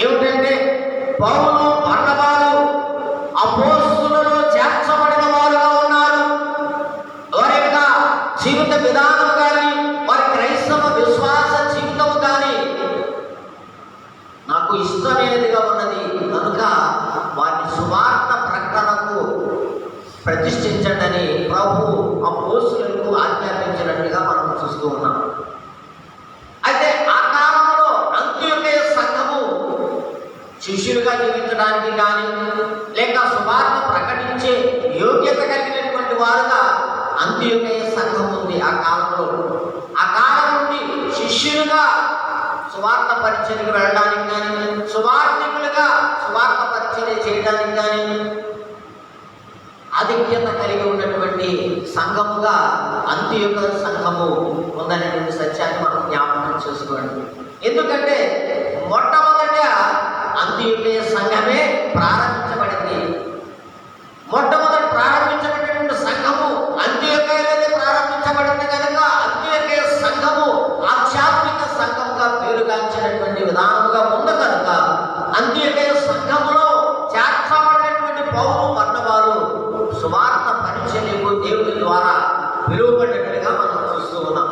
ఏమిటంటే పౌలు బర్నబాలు అపోస్తలులలో చేర్చబడిన వారుగా ఉన్నారు. వారి యొక్క జీవిత విధానం కానీ, వారి క్రైస్తవ విశ్వాస జీవితం కానీ నాకు ఇష్టమైనదిగా ఉన్నది కనుక వారి సువార్త ప్రకటనకు ప్రతిష్ఠించండి అని ప్రభు అపోస్తలులకు ఆజ్ఞాపించినట్టుగా మనం చూస్తూ ఉన్నాం. అయితే ఆ కాలంలో అంత్యోకయ సంఘము శిష్యులుగా జీవించడానికి కానీ లేక సువార్త ప్రకటించే యోగ్యత కలిగినటువంటి వారుగా అంత్యోకయ సంఘం ఉంది. ఆ కాలం నుండి శిష్యులుగా సువార్త పరిచర్యకు వెళ్ళడానికి కానీ, సువార్థికులుగా సువార్త పరిచర్య చేయడానికి కానీ ఆధిక్యత కలిగి ఉన్నటువంటి సంఘముగా అంత్యోకయ సంఘము ఉందనేటువంటి సత్యాన్ని మనం జ్ఞాపకం చేసుకోండి. ఎందుకంటే మొట్టమొదట అంత్యోకయ సంఘమే ప్రారంభించబడింది. మొట్టమొదటి ప్రారంభించబడినటువంటి సంఘము అంత్యోకయలోనే ప్రారంభించబడింది కనుక అంత్యోకయ సంఘము ఆధ్యాత్మిక సంఘముగా పేరుగాంచినటువంటి విధానముగా ఉంది కనుక అంత్యోకయ సంఘములో చేర్చబడినటువంటి పౌలు బర్నబాలు సువార్త పరిచర్యకు దేవుని ద్వారా పిలువబడినట్లుగా మనం చూస్తూ ఉన్నాం.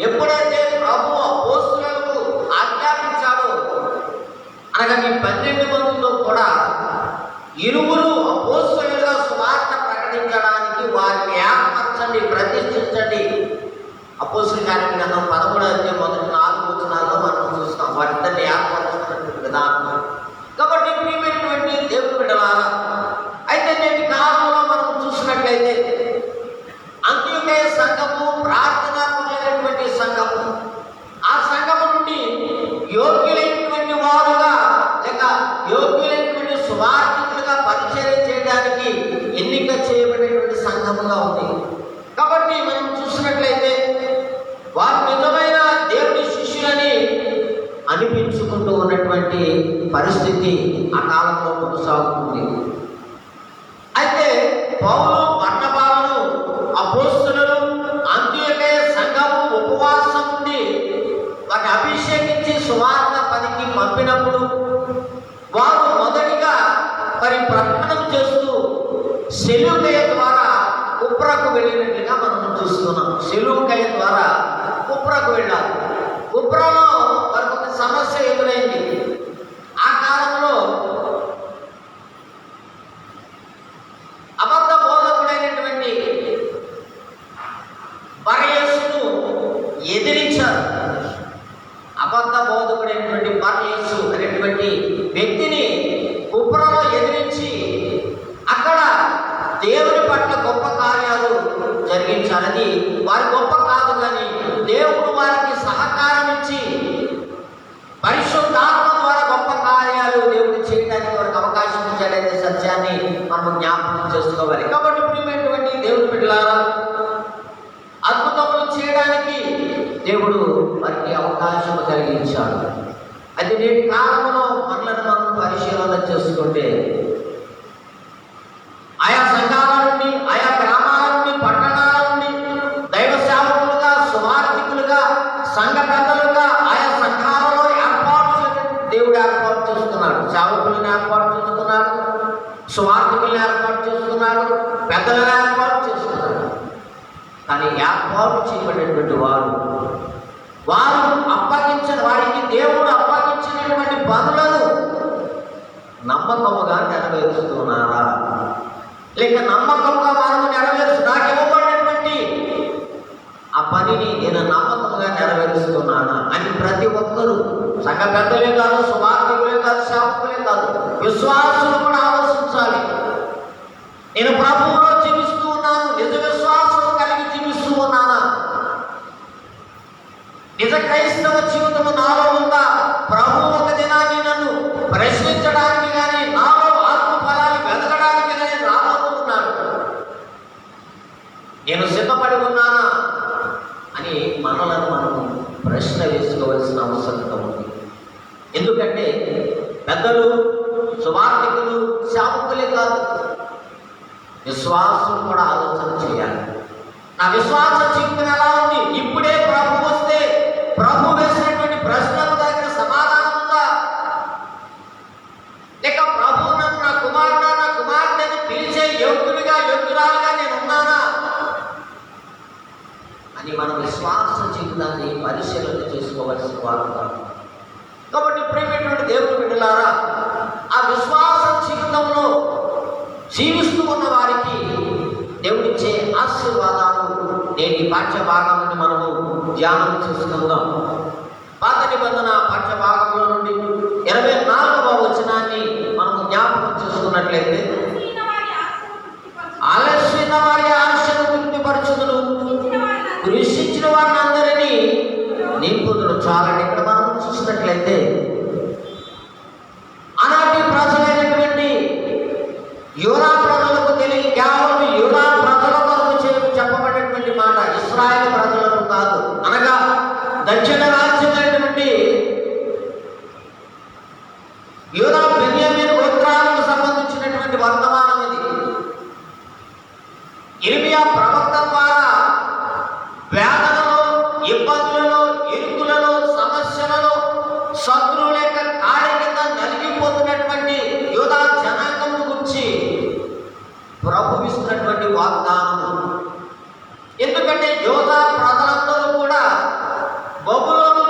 ఎప్పుడైతే ప్రభు అనగా ఈ 12 మందితో కూడా ఇరువురు అపోస్తలులుగా సువార్త ప్రకటించడానికి వారిని ఏర్పరచండి, ప్రతిష్ఠించండి. అపోస్తలుల కార్యం గ్రంథం 13వ అధ్యాయం మొదటి 4 వచనాల్లో మనం చూస్తాం వారిద్దరిని ఏర్పరచుకున్నటువంటి విధానం. కాబట్టి ప్రియమైనటువంటి దేవుని బిడ్డలారా, అయితే నేటి కాలంలో మనం చూసినట్లయితే అంత్యోదయ సంఘము ప్రార్థనాత్మకమైనటువంటి సంఘము, ఆ సంఘము నుండి యోగ్యులైనటువంటి వారుగా లేక యోగ్యులైనటువంటి సువార్థికులుగా పరిచయం చేయడానికి ఎన్నిక చేయబడినటువంటి సంఘముగా ఉంది. కాబట్టి మనం చూసినట్లయితే వారు నిజమైన దేవుని శిష్యులని అనిపించుకుంటూ ఉన్నటువంటి పరిస్థితి ఆ కాలంలో కొనసాగుతుంది. అయితే పౌలు బర్నబాలను అపోస్తలులు అంత్యోదయ సంఘము ఉపవాసం ఉండి వారిని అభిషేకించి సువార్త పనికి పంపినప్పుడు వారు మొదటిగా మరి ప్రకటన చేస్తూ సెలూకయ ద్వారా కుప్రకు వెళ్ళినట్లుగా మనం చూస్తున్నాం. సెలూకయ ద్వారా కుప్రకు వెళ్ళాలి. కుప్రలో వారికి ఒక సమస్య ఎదురైంది. ఆ కాలంలో అబద్ధ బోధకుడైనటువంటి బర్యేసును ఎదిరించారు. అబద్ధ బోధకుడైనటువంటి బర్యేసు అనేటువంటి వ్యక్తిని కుప్రలో ఎదిరించి అక్కడ దేవుని పట్ల గొప్ప కార్యాలు జరిగించాలని, వారి గొప్ప కాదు కానీ దేవుడు వారికి సహకారం ఇచ్చి పరిశుద్ధాత్మ ద్వారా గొప్ప కార్యాలు దేవుడు చేయడానికి వారికి అవకాశం ఇచ్చాడనే సత్యాన్ని మనం జ్ఞాపకం చేసుకోవాలి. కాబట్టి ప్రియమైనటువంటి దేవుని బిడ్డలారా, అద్భుతములు చేయడానికి దేవుడు వారికి అవకాశం కలిగించాడు. అయితే నేటి కాలంలో మనలను మనం పరిశీలన చేసుకుంటే ఆయా సంఘాల నుండి, ఆయా గ్రామాల నుండి, పట్టణాల నుండి దైవ సేవకులుగా, సువార్థికులుగా, సంఘ పెద్దలుగా ఆయా సంఘాలలో దేవుడు ఏర్పాటు చేస్తున్నాడు. సేవకులను ఏర్పాటు చేస్తున్నాడు, సువార్థికులను ఏర్పాటు చేస్తున్నాడు, పెద్దలను ఏర్పాటు చేస్తున్నాడు. కానీ ఏర్పాటు చేయబడినటువంటి వారు అప్పగించిన వారికి దేవుడు అప్పగించినటువంటి పనులను నమ్మకముగా నెరవేరుస్తున్నారా, లేక నమ్మకంగా వారు నెరవేరుస్తూ నాకు ఇవ్వబడినటువంటి ఆ పనిని నేను నమ్మకంగా నెరవేరుస్తున్నానా అని ప్రతి ఒక్కరూ, సంఘ పెద్దలే కాదు, సువార్థికులే కాదు, సేవకులే కాదు, విశ్వాసులు కూడా ఆలోచించాలి. నేను ప్రభువులో జీవిస్తూ ఉన్నాను, నిజ విశ్వాసం కలిగి జీవిస్తూ ఉన్నానా, నిజ క్రైస్తవ జీవితము నాలో ఉందా, ప్రభు ఒక దినాన్ని నన్ను ప్రశ్నించడానికి కానీ నాలో ఆత్మ ఫలాన్ని వెతకడానికి కానీ రాబోతున్నాడు, నేను సిద్ధపడి ఉన్నానా అని మనలను మనం ప్రశ్న వేసుకోవాల్సిన అవసరం ఉంది. ఎందుకంటే పెద్దలు, సువార్థికులు, సేవకులే కాదు, విశ్వాసం కూడా ఆలోచన చేయాలి. నా విశ్వాస జీవితం ఎలా ఉంది? ఇప్పుడే ప్రభు వస్తే ప్రభు వేసినటువంటి ప్రశ్నలకు దగ్గర సమాధానం ఉందా, లేక ప్రభు నన్ను నా కుమారుడు, నా కుమార్తెని పిలిచే యోగ్యుడిగా, యోగ్యురాలుగా నేను ఉన్నానా అని మన విశ్వాస జీవితాన్ని పరిశీలన చేసుకోవాల్సిన వారు కాదు. కాబట్టి ప్రియమైనటువంటి దేవుని బిడ్డలారా, ఆ విశ్వాస జీవితంలో జీవిస్తూ ఉన్న వారికి దేవుడిచ్చే ఆశీర్వాదాలు నేటి పాఠ్య భాగం నుండి మనము ధ్యానం చేసుకుందాం. పాత నిబంధన పాఠ్య భాగంలో నుండి 24వ వచనాన్ని మనము జ్ఞాపకం చేసుకున్నట్లయితే, ఆలస్యమైన వారి ఆశను తృప్తిపరచుదును, కృషించిన వారిని అందరినీ నింపుదును. చాలండి. ఇక్కడ మనం చూసినట్లయితే ఆనాటి ప్రజలైనటువంటి యూదా ప్రజలకు తెలియ, కేవలం యూదా ప్రజల కొరకు చెప్పబడినటువంటి మాట, ఇశ్రాయేలు ప్రజలకు కాదు. అనగా దక్షిణ రాజ్యమైనటువంటి యూదా, బెన్యామీను గోత్రాలకు సంబంధించినటువంటి వర్తమానం ఇది. ఇర్మియా ప్రవక్త ద్వారా వేదనలో, ఇబ్బందులలో, ఇరుకులలో, సమస్యలలో, శత్రువుల యొక్క కాడి కింద నలిగిపోతున్నటువంటి యూదా జనాంగం గురించి ప్రభు ఇస్తున్నటువంటి వాగ్దానం. ఎందుకంటే యూదా ప్రజలందరూ కూడా బబులోను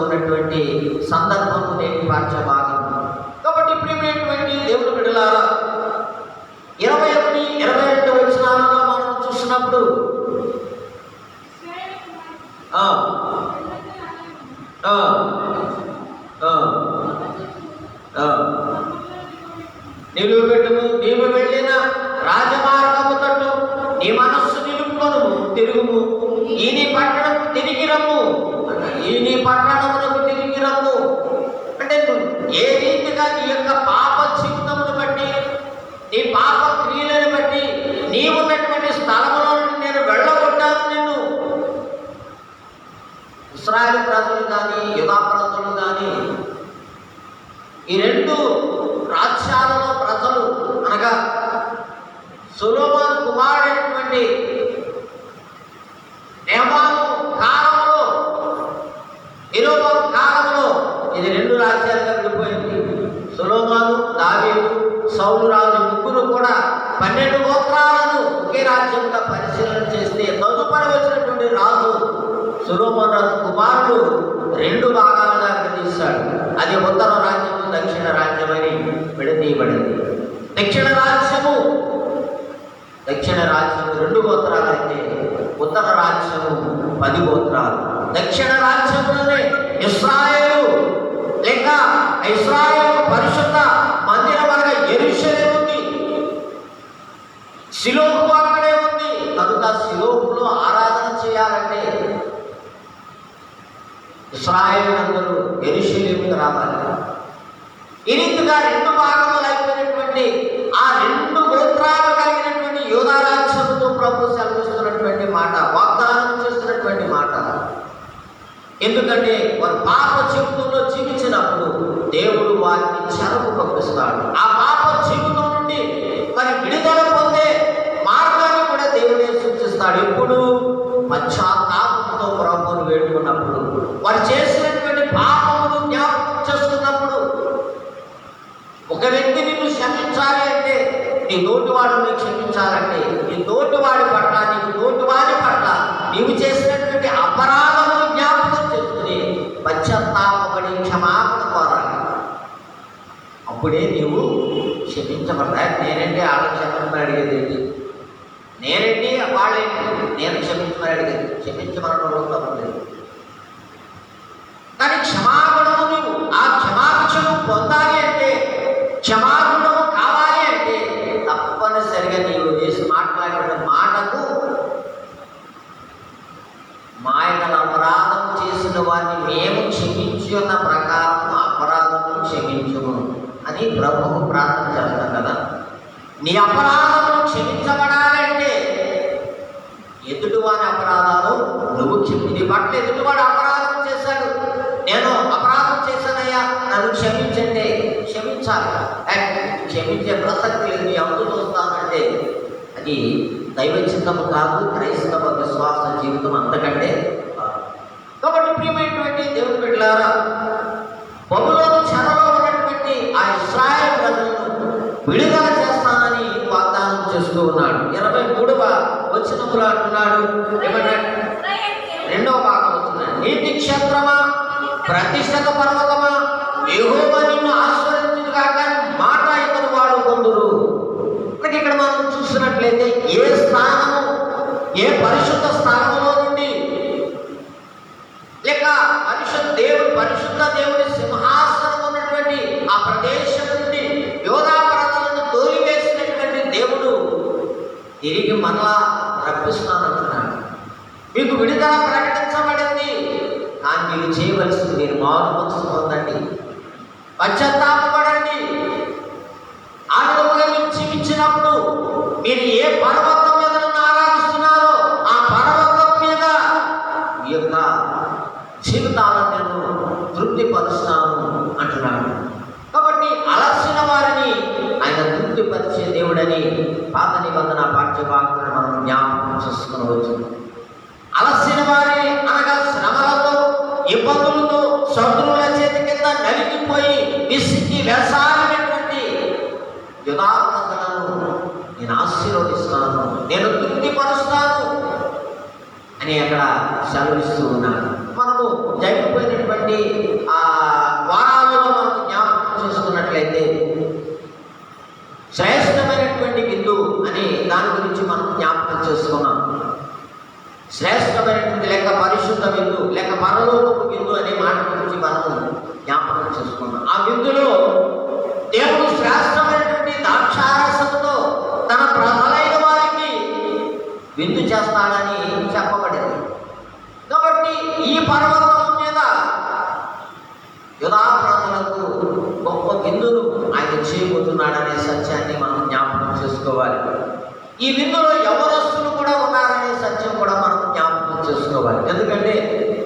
ఉన్నటువంటి సందర్భము నేటి పాఠ్య భాగం. కాబట్టి ప్రియమైనటువంటి దేవుని బిడ్డలారా, 21, 22 వచనాలలో మనం చూసినప్పుడు నిలువబెట్టుము, నీవు వెళ్ళిన రాజమార్గము తట్టు నీ మనస్సు నిలుపుకొను, తిరుగుము, ఈ నీ పట్టణము తిరిగి రమ్ము, ఈ నీ పట్టణమునకు తిరిగి రమ్ము. అంటే ఏ రీతిగా నీ యొక్క పాప చిహ్నమును బట్టి, నీ పాప క్రియలను బట్టి నీవున్నటువంటి స్థలంలో నుండి నేను వెళ్ళగొట్టాను నిన్ను. ఇశ్రాయేలు ప్రజలు కానీ యూదా ప్రజలు కానీ ఈ 2 రాజ్యాలలో ప్రజలు అనగా సొలొమోను కుమారుడైనటువంటి రెహబాము కాలంలో, యెరోబాము కాలంలో ఇది 2 రాజ్యాలుగా విడిపోయింది. సొలొమోను, దావీదు, సౌలు రాజు ముగ్గురు కూడా 12 గోత్రాలను ఒకే రాజ్యంగా పరిశీలన చేస్తే తదుపరి వచ్చినటువంటి రాజు సొలొమోను రాజు కుమారుడు 2 భాగాలుగా విడదీశాడు. అది ఉత్తర రాజ్యము, దక్షిణ రాజ్యమని విడదీయబడింది. దక్షిణ రాజ్యము 2 గోత్రాలు అయితే ఉత్తర రాజ్యము 10 గోత్రాలు. దక్షిణ రాజ్యంలోనే ఇశ్రాయేలు లేక ఇశ్రాయేలు పరిశుద్ధ మందిరం అనగా యెరూషలేము ఉంది. షిలోహు అక్కడే ఉంది. కనుక షిలోహులో ఆరాధన చేయాలంటే ఇశ్రాయేలులందరూ యెరూషలేముకు రావాలి. ఈ రీతిగా 2 భాగములు అయిపోయినటువంటి ఆ 2 గోత్రాలు కలిగినటువంటి యూదా రాజ్యముతో ప్రభు సెలవిస్తున్నటువంటి మాట, వాగ్దానం చేస్తున్నటువంటి మాట. ఎందుకంటే వారు పాప జీవితంలో జీవించినప్పుడు దేవుడు వారిని చెరకు పంపిస్తాడు. ఆ పాప జీవితం నుండి మరి విడుదల పొందే మార్గాన్ని కూడా దేవుడే సూచిస్తాడు. ఎప్పుడు పశ్చాత్తాపంతో ప్రభువును వేడుకున్నప్పుడు, వారు చేసినటువంటి పాపమును జ్ఞాపకం చేసుకున్నప్పుడు. ఒక వ్యక్తి నిన్ను క్షమించాలి అంటే, నీ తోటివాడిని క్షమించాలంటే, నీ తోటివాడి పట్ల, నీకు తోటివాడి పట్ల నీవు చేసినటువంటి అపరాధమును జ్ఞాపకం చేసుకుని పశ్చాత్తాపడి క్షమాపణ కోరాలి. అప్పుడే నీవు క్షమించబడ్డా. నేనంటే వాళ్ళ క్షమించమని అడిగేది, నేనంటే వాళ్ళేంటి నేను క్షమించమని అడిగేది. క్షమించమనడంలో తప్పలేదు. కానీ క్షమాగుణము నువ్వు ఆ క్షమాభిక్షము పొందాలి అంటే, క్షమాగుణము కావాలి అంటే తప్పనిసరిగా నీవు చేసి మాట్లాడిన మాటకు మాయగల అపరాధం చేసిన వారిని మేము క్షమించి ఉన్న ప్రకారం అపరాధము క్షమించుము అని ప్రభువు ప్రార్థన చేస్తాం కదా. నీ అపరాధములు క్షమించబడాలంటే ఎదుటివాని అపరాధాలు నువ్వు నీ పట్ల ఎదుటివాడు అపరాధం చేశాడు, నేను అపరాధం చేశానయ్యా నన్ను క్షమించండి, క్షమించాలి. క్షమించే ప్రసక్తి లేదు. ఎంత చూస్తానంటే అది దైవ చిత్తము కాదు, క్రైస్తవ విశ్వాస జీవితం అంతకంటే. కాబట్టి ప్రియమైనటువంటి దేవుని బిడ్డలారా, బబులోను చెరలో ఉన్నటువంటి ఆ ఇశ్రాయేలు ప్రజలను విడుదల చేస్తానని వాగ్దానం చేస్తూ ఉన్నాడు. 23వ వచనములో అంటున్నాడు, ఏమన్నాడు? 2వ భాగం వస్తున్నాడు. నీతి క్షేత్రమా, ప్రతిష్ఠిత పర్వతమా, యెహోవా నిన్ను ఆశీర్వదించును గాక మాట ఇతను వాడు కొందరు. ఇక్కడ మనం చూసినట్లయితే ఏ స్థానము, ఏ పరిశుద్ధ స్థానంలో నుండి లేక పరిశుద్ధ దేవుడి సింహాసనం ఉన్నటువంటి ఆ ప్రదేశం నుండి యోధా ప్రజలను తోలివేసినటువంటి దేవుడు తిరిగి మనలా రప్పిస్తానంటున్నాడు. మీకు విడుదల ప్రకటించబడింది, కానీ మీరు చేయవలసింది మీరు మారు మనసు పొందండి, పశ్చాత్తాపపడండి. ఆ విధముగా మీరు జీవించినప్పుడు మీరు ఏ పర్వతం మీద ఆరాధిస్తున్నారో ఆ పర్వతం మీద మీ యొక్క జీవితాలను నేను తృప్తిపరుస్తాను అంటున్నాడు. కాబట్టి అలసిన వారిని ఆయన తృప్తిపరిచే దేవుడని పాత నిబంధన పాఠ్యభాగంలో మనం జ్ఞాపకం చేసుకునవచ్చు. అలసిన వారిని అనగా శ్రమలతో, ఇబ్బందులతో, శత్రువుల చేతి కింద నలిగిపోయి విసిగి వ్యసాలైనటువంటి యూదా ప్రజలను నేను ఆశీర్వదిస్తాను, నేను తృప్తిపరుస్తాను అని అక్కడ సెలవిస్తూ ఉన్నాను. మనము జరిగిపోయినటువంటి జరిగినటువంటి ఆ వారాలలో మనం జ్ఞాపకం చేసుకున్నట్లయితే శ్రేష్టమైనటువంటి విందు అని దాని గురించి మనం జ్ఞాపకం చేసుకున్నాం. శ్రేష్టమైనటువంటి లేక పరిశుద్ధ విందు లేక పరలోకపు విందు అనే మాట గురించి మనం జ్ఞాపకం చేసుకున్నాం. ఆ విందులో దేవుడు శ్రేష్టమైనటువంటి ద్రాక్షారసంతో తన ప్రజలైన వారికి విందు చేస్తాడని చెప్పబడింది. కాబట్టి ఈ పర్వతం మీద యూదా ప్రజలకు గొప్ప విందును ఆయన చేయబోతున్నాడనే సత్యాన్ని మనం జ్ఞాపకం చేసుకోవాలి. ఈ విందులో యవనస్తులు కూడా ఉన్నారనే సత్యం కూడా మనం జ్ఞాపకం చేసుకోవాలి. ఎందుకంటే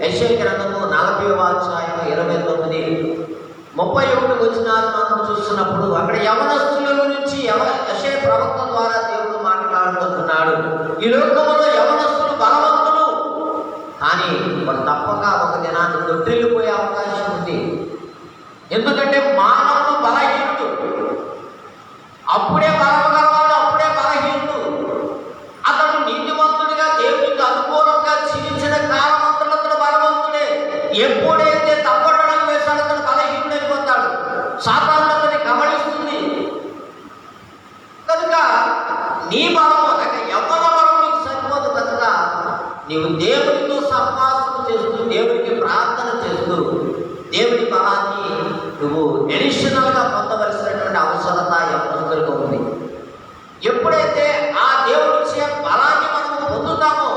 యెషయా గ్రంథము 40వ అధ్యాయం 29-31 వచనాలు మనం చూస్తున్నప్పుడు అక్కడ యవనస్తుల గురించి యెషయా ప్రవక్త ద్వారా దేవుడు మాట్లాడుతున్నాడు. ఈ లోకంలో యవనస్తులు బలవంతులు, కానీ వారు తప్పక ఒక దినాన్ని దొడ్డిల్లిపోయే అవకాశం ఉంది. ఎందుకంటే మానవుడు బలహీనుడు, అప్పుడే బలము గలవాడు, అప్పుడే బలహీనుడు. అతడు నీతిమంతుడిగా దేవునికి అనుకూలంగా జీవించిన కాలమంతలో అతడు బలవంతుడే. ఎప్పుడైతే తప్పటడం వేశాడు అతడు బలహీనుడైపోతాడు. సాతాను అతన్ని కబళిస్తుంది. కనుక నీ బలము లేక యవ్వన బలం నీకు సరిపోదు కనుక నీవు దేవునితో సహవాసం చేస్తూ దేవునికి ప్రార్థన చేస్తూ దేవుని బలాన్ని నువ్వు ఎడిషనల్గా పొందవలసినటువంటి అవసరత యవనస్తులకు ఉంది. ఎప్పుడైతే ఆ దేవుడిచ్చే బలాన్ని మనం పొందుతామో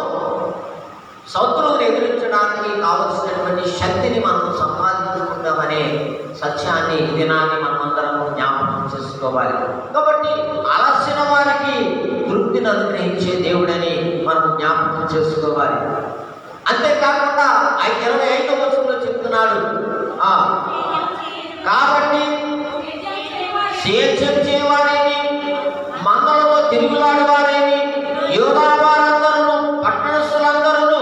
శత్రువుని ఎదిరించడానికి కావలసినటువంటి శక్తిని మనం సంపాదించుకుంటామనే సత్యాన్ని దినాన్ని మనమందరం జ్ఞాపకం చేసుకోవాలి. కాబట్టి అలసిన వారికి తృప్తిని అనుగ్రహించే దేవుడని మనం జ్ఞాపకం చేసుకోవాలి. అంతేకాకుండా 25వ వచనంలో చెప్తున్నాడు, కాబట్టి సేద్యం చేయవారేమి, మందలలో తిరుగులాడు వారేమి, యూదా వారందరూ పట్టణస్థులందరూ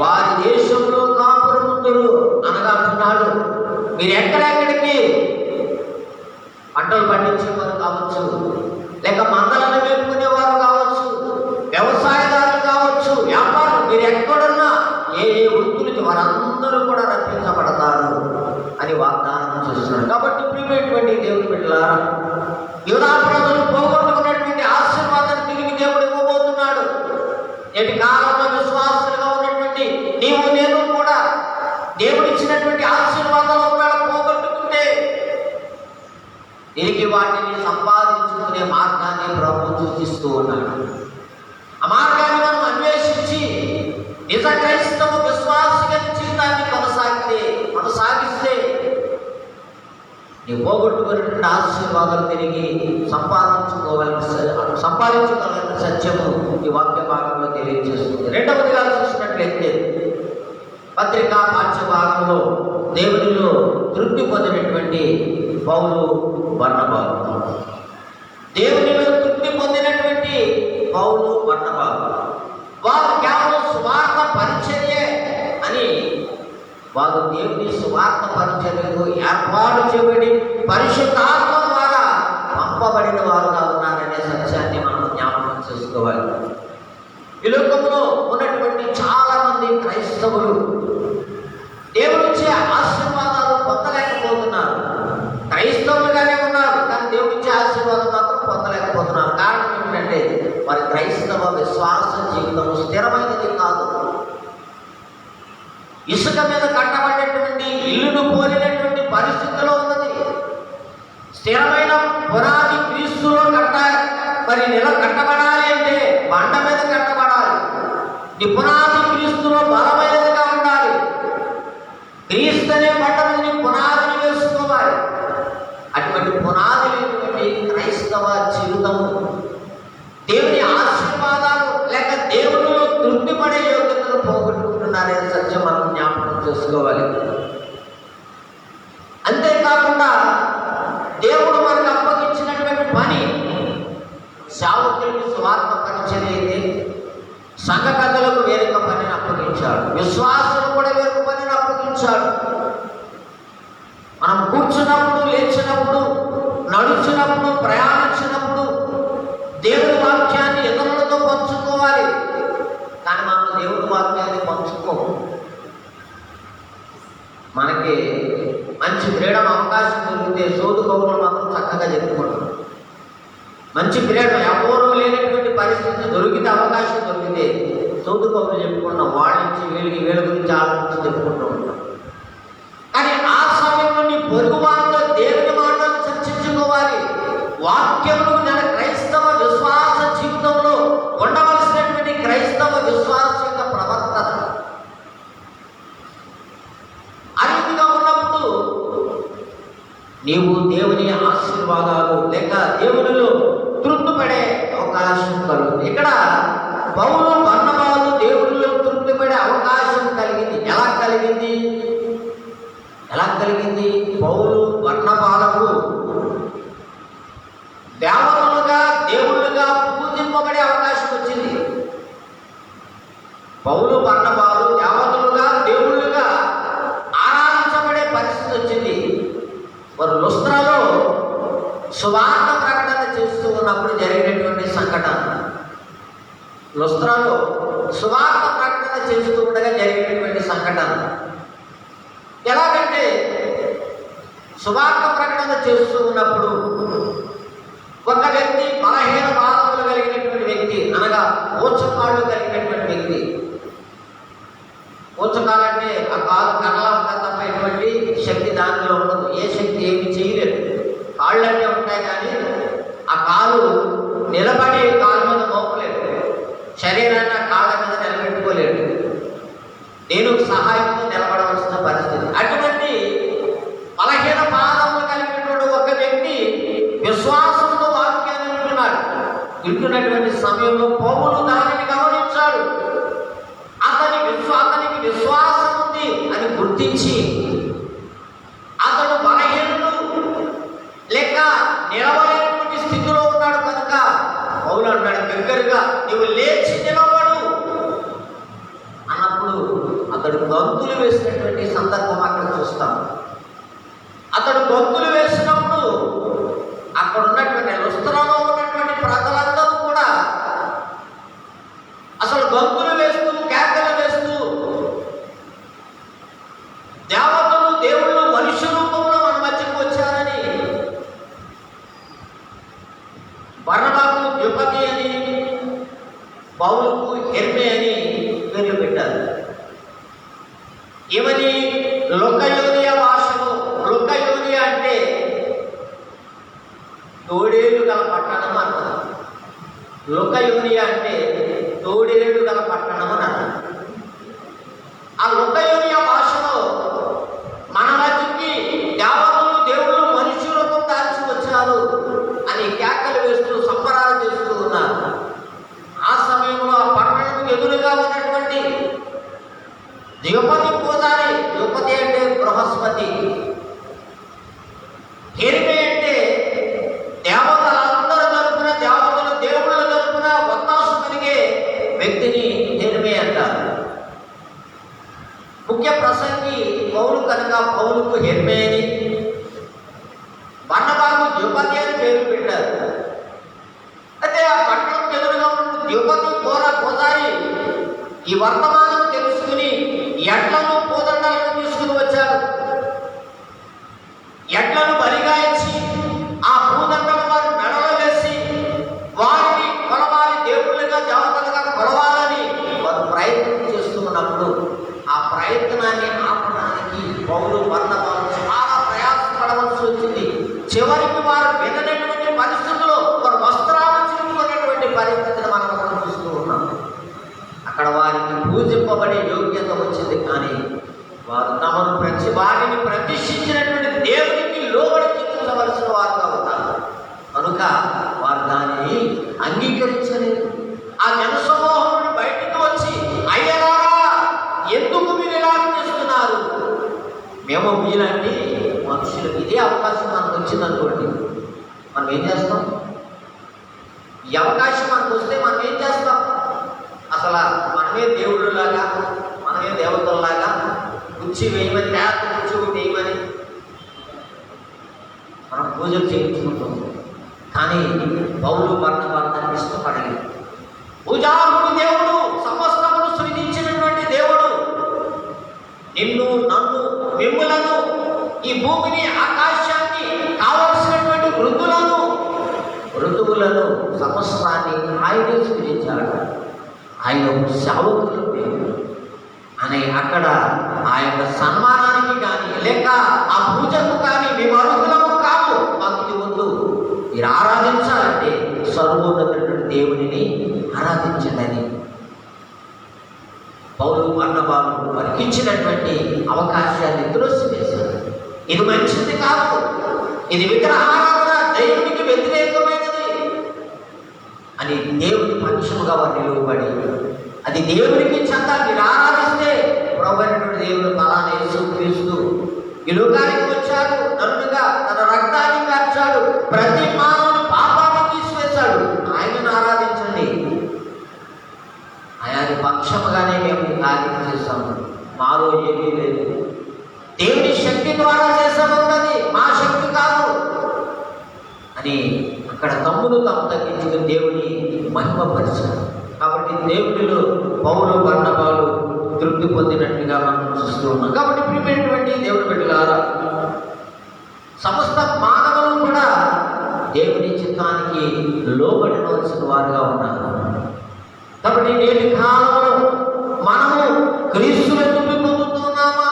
వారి దేశంలో కాపురముందురు అనగా అంటున్నాడు. మీరు ఎక్కడెక్కడికి పంటలు పండించేవారు కావచ్చు, లేక మందలను మేపుకునేవారు కావచ్చు, వ్యవసాయదారులు కావచ్చు, వ్యాపారం, మీరు ఎక్కడున్నా ఏ వృత్తులకి వారందరూ కూడా రక్షించబడతారు అని వాగ్దానం చేస్తున్నాడు. కాబట్టి ప్రియమైనటువంటి దేవుని బిడ్డలారా, యూదా ప్రజలు పోగొట్టుకున్నటువంటి ఆశీర్వాదాన్ని తిరిగి దేవుడు ఇవ్వబోతున్నాడు. నేటి కాలంలో విశ్వాసులుగా ఉన్నటువంటి నీవు నేను కూడా దేవుడిచ్చినటువంటి ఆశీర్వాదాలు ఒకవేళ పోగొట్టుకుంటే తిరిగి వాటిని సంపాదించుకునే మార్గాన్ని ప్రభువు సూచిస్తూ ఉన్నాడు. ఆ మార్గాన్ని మనం అన్వేషించి నిజ క్రైస్తవ విశ్వాసిగా జీవితాన్ని కొనసాగిస్తే నీ పోగొట్టుకున్నటువంటి ఆశీర్వాదాలు తిరిగి సంపాదించుకోవాలని సత్యము ఈ వాక్య భాగంలో తెలియజేస్తుంది. రెండవదిగా చూసినట్లయితే పత్రికా పాఠ్య భాగంలో దేవునిలో తృప్తి పొందినటువంటి పౌలు బర్నబాలు, దేవునిలో తృప్తి పొందినటువంటి పౌలు బర్నబాలు వారు కేవలం సువార్త పరిచర్యే అని వారు దేవుని సువార్త పరిచర్యకు ఏర్పాటు చేయబడి పరిశుద్ధాత్మ ద్వారా పంపబడిన వారుగా ఉన్నారనే సత్యాన్ని మనం జ్ఞాపకం చేసుకోవాలి. ఈ లోకంలో ఉన్నటువంటి చాలా మంది క్రైస్తవులు దేవుడిచ్చే ఆశీర్వాదాలు పొందలేకపోతున్నారు. క్రైస్తవులుగానే ఉన్నారు, కానీ దేవుడిచ్చే ఆశీర్వాదం మాత్రం పొందలేకపోతున్నారు. కారణం ఏంటంటే వారి క్రైస్తవ విశ్వాస జీవితం స్థిరమైనది కాదు. ఇసుక మీద కట్టబడినటువంటి ఇల్లును పోలినటువంటి పరిస్థితిలో ఉన్నది. స్థిరమైన పునాది క్రీస్తులో మరి కట్టబడాలి అంటే బండ మీద కట్టబడాలి. ఈ పునాది క్రీస్తులో బలమైనదిగా ఉండాలి. క్రీస్తు అనే బండ మీద పునాదిని వేసుకోవాలి. అటువంటి పునాది లేనటువంటి క్రైస్తవ జీవితము దేవుని ఆశీర్వాదాలు లేక దేవునిలో తృప్తి పడే యోగ్యతను పోగొట్టుకుంటున్నారనే సత్యం మనం జ్ఞాపకం చేసుకోవాలి. అంతేకాకుండా దేవుడు మనకు అప్పగించినటువంటి పని సేవకులకు స్వార్థ పరిచయం అయితే సంఘ పెద్దలకు వేరొక పనిని అప్పగించాడు, విశ్వాసులు కూడా వేరొక పనిని అప్పగించాడు. మనం కూర్చున్నప్పుడు, లేచినప్పుడు, నడుచినప్పుడు, ప్రయాణించినప్పుడు దేవుని వాక్యాన్ని ఇతరులతో పంచుకోవాలి. కానీ మనం దేవుని వాక్యాన్ని పంచుకోము. మనకి మంచి ఫ్రీడమ్ అవకాశం దొరికితే సోదు కౌరులు మాత్రం చక్కగా చెప్పుకుంటాం. మంచి ఫ్రీడమ్ ఎవరూ లేనటువంటి పరిస్థితి దొరికితే, అవకాశం దొరికితే సోదు కౌరులు చెప్పుకుంటాం. వాళ్ళ నుంచి వీళ్ళ గురించి ఆలోచించి చెప్పుకుంటూ ఉంటాం. కానీ ఆ సమయంలో నీ పొరుగు వారితో దేవుని మాటలు చర్చించుకోవాలి. వాక్యములు మన క్రైస్తవ విశ్వాస జీవితంలో ఉండవలసినటువంటి క్రైస్తవ విశ్వాస యొక్క ప్రవర్తన. అరిదిగా ఉన్నప్పుడు నీవు దేవుని ఆశీర్వాదాలు లేక దేవునిలో తృప్తిపడే అవకాశం కలుగుతుంది. ఇక్కడ పౌలు బర్నబాలు దేవునిలో తృప్తిపడే అవకాశం కలిగింది. ఎలా కలిగింది? పౌలు బర్నబాలకు దేవతలుగా దేవుళ్ళుగా పూజింపబడే అవకాశం వచ్చింది. పౌలు బర్నబాలు దేవతలుగా దేవుళ్ళుగా ఆరాధించబడే పరిస్థితి వచ్చింది. వారు లుస్త్రాలో సువార్త ప్రకటన చేస్తూ ఉన్నప్పుడు జరిగినటువంటి సంఘటన. లుస్త్రాలో సువార్త ప్రకటన చేస్తూ ఉండగా జరిగినటువంటి సంఘటన ఎలాగంటే, సువార్త ప్రకటన చేస్తూ ఉన్నప్పుడు ఒక వ్యక్తి బలహీన బాధలు కలిగినటువంటి వ్యక్తి, అనగా ఊచకాళ్ళు కలిగినటువంటి వ్యక్తి. ఊచకాలంటే ఆ కాలు కర్రలా ఉంటుంది తప్ప ఎటువంటి శక్తి దానిలో ఉండదు. ఏ శక్తి ఏమి చేయలేదు. కాళ్ళంటే ఉంటాయి కానీ ఆ కాలు నిలబడి కాళ్ళ మీద మోపలేదు. శరీరాన్ని ఆ కాళ్ళ మీద నిలబెట్టుకోలేడు. నేను సహాయంతో నిలబడవలసిన పరిస్థితి. అటువంటి బలహీన పాదములు కలిగినటువంటి ఒక వ్యక్తి విశ్వాసంతో వాక్యాన్ని వింటున్నటువంటి సమయంలో పౌలు దానిని గమనించాడు. అతనికి విశ్వాసం ఉంది అని గుర్తించి అతడు బలహీనుడు లేక నిలబడేటువంటి స్థితిలో ఉన్నాడు కనుక పౌలు అన్నాడు, దగ్గరగా నీవు లేచి నిలబడు అన్నప్పుడు అతడు గంతులు వేసినటువంటి సందర్భం అక్కడ చూస్తాం. అతడు గంతులు వేసినప్పుడు అక్కడ ఉన్నటువంటి లుస్త్రాలో ఉన్నటువంటి ప్రజలందరూ కూడా అసలు గంతులు వేస్తూ కేకలు వేస్తూ దేవతలు దేవుళ్ళు మనుష్య రూపంలో మన మధ్యకు వచ్చారని బర్నబాకు ద్విపది అని పౌలుకు హెర్మే అని పేర్లు పెట్టారు. ఏమని? లుకయోనియ భాషలో, లుకయోనియ అంటే తోడేళ్ళు గల పట్టణం అన్నారు. లుకయోనియ అంటే తోడేళ్ళు గల పట్టణం అని అన్నారు. ఆ లుకయోనియ భాషలో మన మధ్యకి దేవతలు దేవుళ్ళు మనుష్య రూపం దాల్చి వచ్చారు అని కేకలు వేస్తూ సంబరాలు చేస్తూ ఉన్నారు. ఆ సమయంలో ఆ పట్టణంకు ఎదురుగా ఉన్నటువంటి ద్విపది పూజారి, ద్విపది అంటే బృహస్పతి, హెర్మే అంటే దేవతలందరూ తరపున, దేవతలు దేవుళ్ళ తరపున వత్తాసు కలిగే వ్యక్తిని హెర్మే అంటారు. ముఖ్య ప్రసంగి పౌలు కనుక పౌలుకు హెర్మే అని, బర్నబాకు ద్విపది అని పేరు పెట్టారు. అయితే ఆ పట్టణంకు ఎదురుగా ఉన్న ద్విపది పూజారి ఈ వర్తమానం తెలుసుకుని ఎడ్లను పూదండాలను తీసుకుని వచ్చాడు. ఎడ్లను బలిగా ఇచ్చి ఆ పూదండలు వారు మెడలో వేసి వారిని కొలవాలి, దేవుళ్ళుగా దేవతలుగా కొలవాలని వారు ప్రయత్నం చేస్తున్నప్పుడు ఆ ప్రయత్నాన్ని ఆపడానికి పౌలు బర్నబాలు చాలా ప్రయాసపడవలసి వచ్చింది. చివరికి వారు విననటువంటి పరిస్థితుల్లో వారు వస్త్రాలు చింపుకునేటువంటి పరిస్థితిని మనం అక్కడ చూస్తూ ఉన్నాం. అక్కడ వారికి పూజింపబడే యోగ్యత వచ్చింది, కానీ వారు వారిని ప్రతిష్ఠించినటువంటి దేవునికి లోబడి జీవించవలసిన వారుగా ఉన్నారు కనుక వారు దానిని అంగీకరించలేదు. ఆ జనసమూహం బయటకు వచ్చి, అయ్యలారా ఎందుకు మీరు ఇలా చేస్తున్నారు? మేము మీలాంటి మనుషులకు ఇదే అవకాశం మనకు వచ్చిందనుకోండి, మనం ఏం చేస్తాం? ఈ అవకాశం మనకు వస్తే మనం ఏం చేస్తాం? అసలు మనమే దేవుళ్ళలాగా, మనమే దేవతల్లాగా కుర్చీ వేయమని, పేద కుర్చీ వేయమని మనం పూజలు చేయించుకుంటాం. కానీ పౌలు బర్నబాలను ఇష్టపడలేదు. పూజారుడు దేవుడు, సమస్తమును సృజించినటువంటి దేవుడు నిన్ను, నన్ను, మిమ్మల్ని ఈ భూమిని, ఆకాశాన్ని, కావలసినటువంటి ఋతువులను సమస్తాన్ని ఆయనే సృజించాడు. ఆయన సేవకులు అని అక్కడ ఆ యొక్క సన్మానానికి కానీ లేక ఆ పూజకు కానీ మేము అర్హులము కాదు, మాకు ఇది వద్దు, మీరు ఆరాధించాలంటే సర్వోన్నతుడైన దేవునిని ఆరాధించదని పౌలు బర్నబాలు వారికి ఇచ్చినటువంటి అవకాశాన్ని త్రోసివేశారు. ఇది మంచిది కాదు, ఇది విగ్రహారాధన, దేవునికి వ్యతిరేకమైనది అని దేవుని పక్షముగా వారు నిలువబడి, అది దేవునికి చెంద, మీరు ఆరాధిస్తే ప్రభువైనటువంటి దేవుడు బలాన్ని యేసుక్రీస్తు ఈ లోకానికి వచ్చాడు, నన్నుగా తన రక్తాన్ని కార్చాడు, ప్రతి మానవుని పాపాన్ని తీసివేశాడు, ఆయనను ఆరాధించండి. ఆయన పక్షముగానే మేము కార్యం చేస్తాము, మాలో ఏమీ లేదు, దేవుని శక్తి ద్వారా చేసామన్నది మా శక్తి కాదు అని అక్కడ తమ్ముడు తాము తగ్గించుకుని దేవుని మహిమపరిచారు. కాబట్టి దేవునిలో పౌలు బర్నబాలు తృప్తి పొందినట్టుగా మనం చూస్తూ ఉన్నాం. కాబట్టి ప్రియమైనటువంటి దేవుని బిడ్డలారా, సమస్త మానవులు కూడా దేవుని చిత్తానికి లోబడవలసిన వారుగా ఉన్నారు. కాబట్టి నేటి కాలంలో మనము క్రీస్తులో తృప్తి పొందుతున్నామా,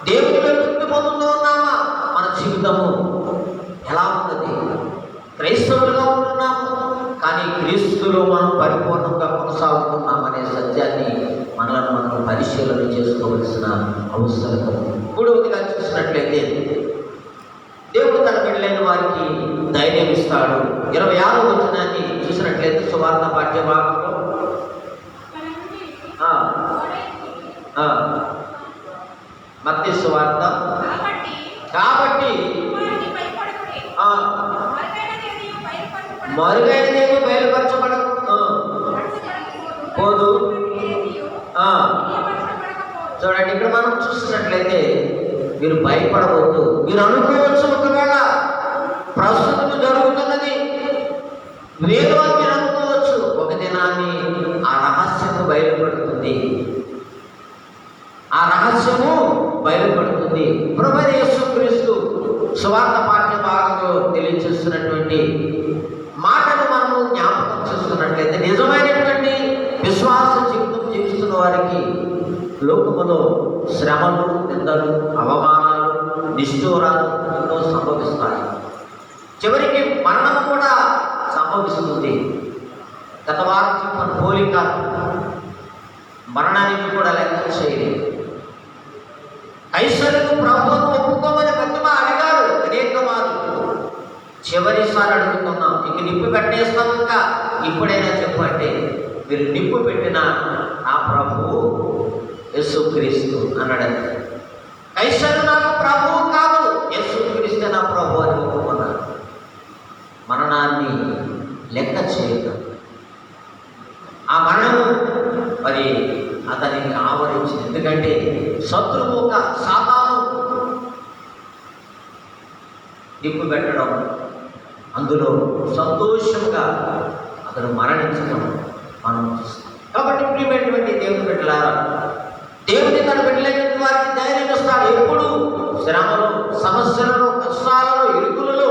దేవునిలో తృప్తి పొందుతున్నామా, మన జీవితము ఎలా ఉన్నది? క్రైస్తవులుగా ఉంటున్నాము, కానీ క్రీస్తులో మనం పరిపూర్ణంగా కొనసాగుతున్నామనే సత్యాన్ని మనం పరిశీలన చేసుకోవలసిన అవసరం. మూడవదిగా చూసినట్లయితే దేవుడు తన బిడ్డలైన వారికి ధైర్యం ఇస్తాడు. 26వ వచనాన్ని చూసినట్లయితే సువార్త పాఠ్య భాగంలో మత్తయి సువార్త కాబట్టి మరుగైనదేమో బయలుపరచబడకపోదు. చూడండి, ఇక్కడ మనం చూసినట్లయితే మీరు భయపడవద్దు. మీరు అనుకోవచ్చు, ఒకవేళ ప్రస్తుతం జరుగుతున్నది వేరు అని మీరు అనుకోవచ్చు, ఒక దినాన్ని ఆ రహస్యము బయలుపడుతుంది, ఆ రహస్యము బయలుపడుతుంది. ప్రభువైన యేసుక్రీస్తు సువార్త పాఠ్య భాగంలో తెలియజేస్తున్నటువంటి మాటను మనము జ్ఞాపకం చేస్తున్నట్లయితే, నిజమైనటువంటి విశ్వాస జీవితం జీవిస్తున్న వారికి లోకములో శ్రమలు, నిందలు, అవమానాలు, నిష్ఠూరాలు ఎన్నో సంభవిస్తాయి. చివరికి మరణము కూడా సంభవిస్తుంది. గత వారం చెప్పిన పోలిక మరణానికి కూడా లెక్క చేయలేదు. ఐశ్వర్యము ప్రభువును ఒప్పుకోమని మధ్యమా అడిగారు అనేక మార్లు. చివరిసారి అడుగుతున్నాం, ఇంక నిప్పు పెట్టేస్తాం, ఇంకా ఇప్పుడైనా చెప్పంటే మీరు నిప్పు పెట్టిన ఆ ప్రభువు యేసుక్రీస్తు అన్నాడు. ఐశ్వర్యం నాకు ప్రభువు కాదు, యేసుక్రీస్తు నా ప్రభు అని ఒప్పుకున్నాను. మరణాన్ని లెక్క చేయడం, ఆ మరణము మరి అతనికి ఆవరించింది. ఎందుకంటే శత్రువు ఒక సాతాను నిప్పు పెట్టడం, అందులో సంతోషంగా అతను మరణించడం మనం చూస్తాం. కాబట్టి ప్రియమైనటువంటి దేవుని బిడ్డలారా, దేవుని తన బిడ్డలైన వారికి ధైర్యం ఇస్తాడు. ఎప్పుడు శ్రమలు, సమస్యలలో, కష్టాలలో, ఇరుకులలో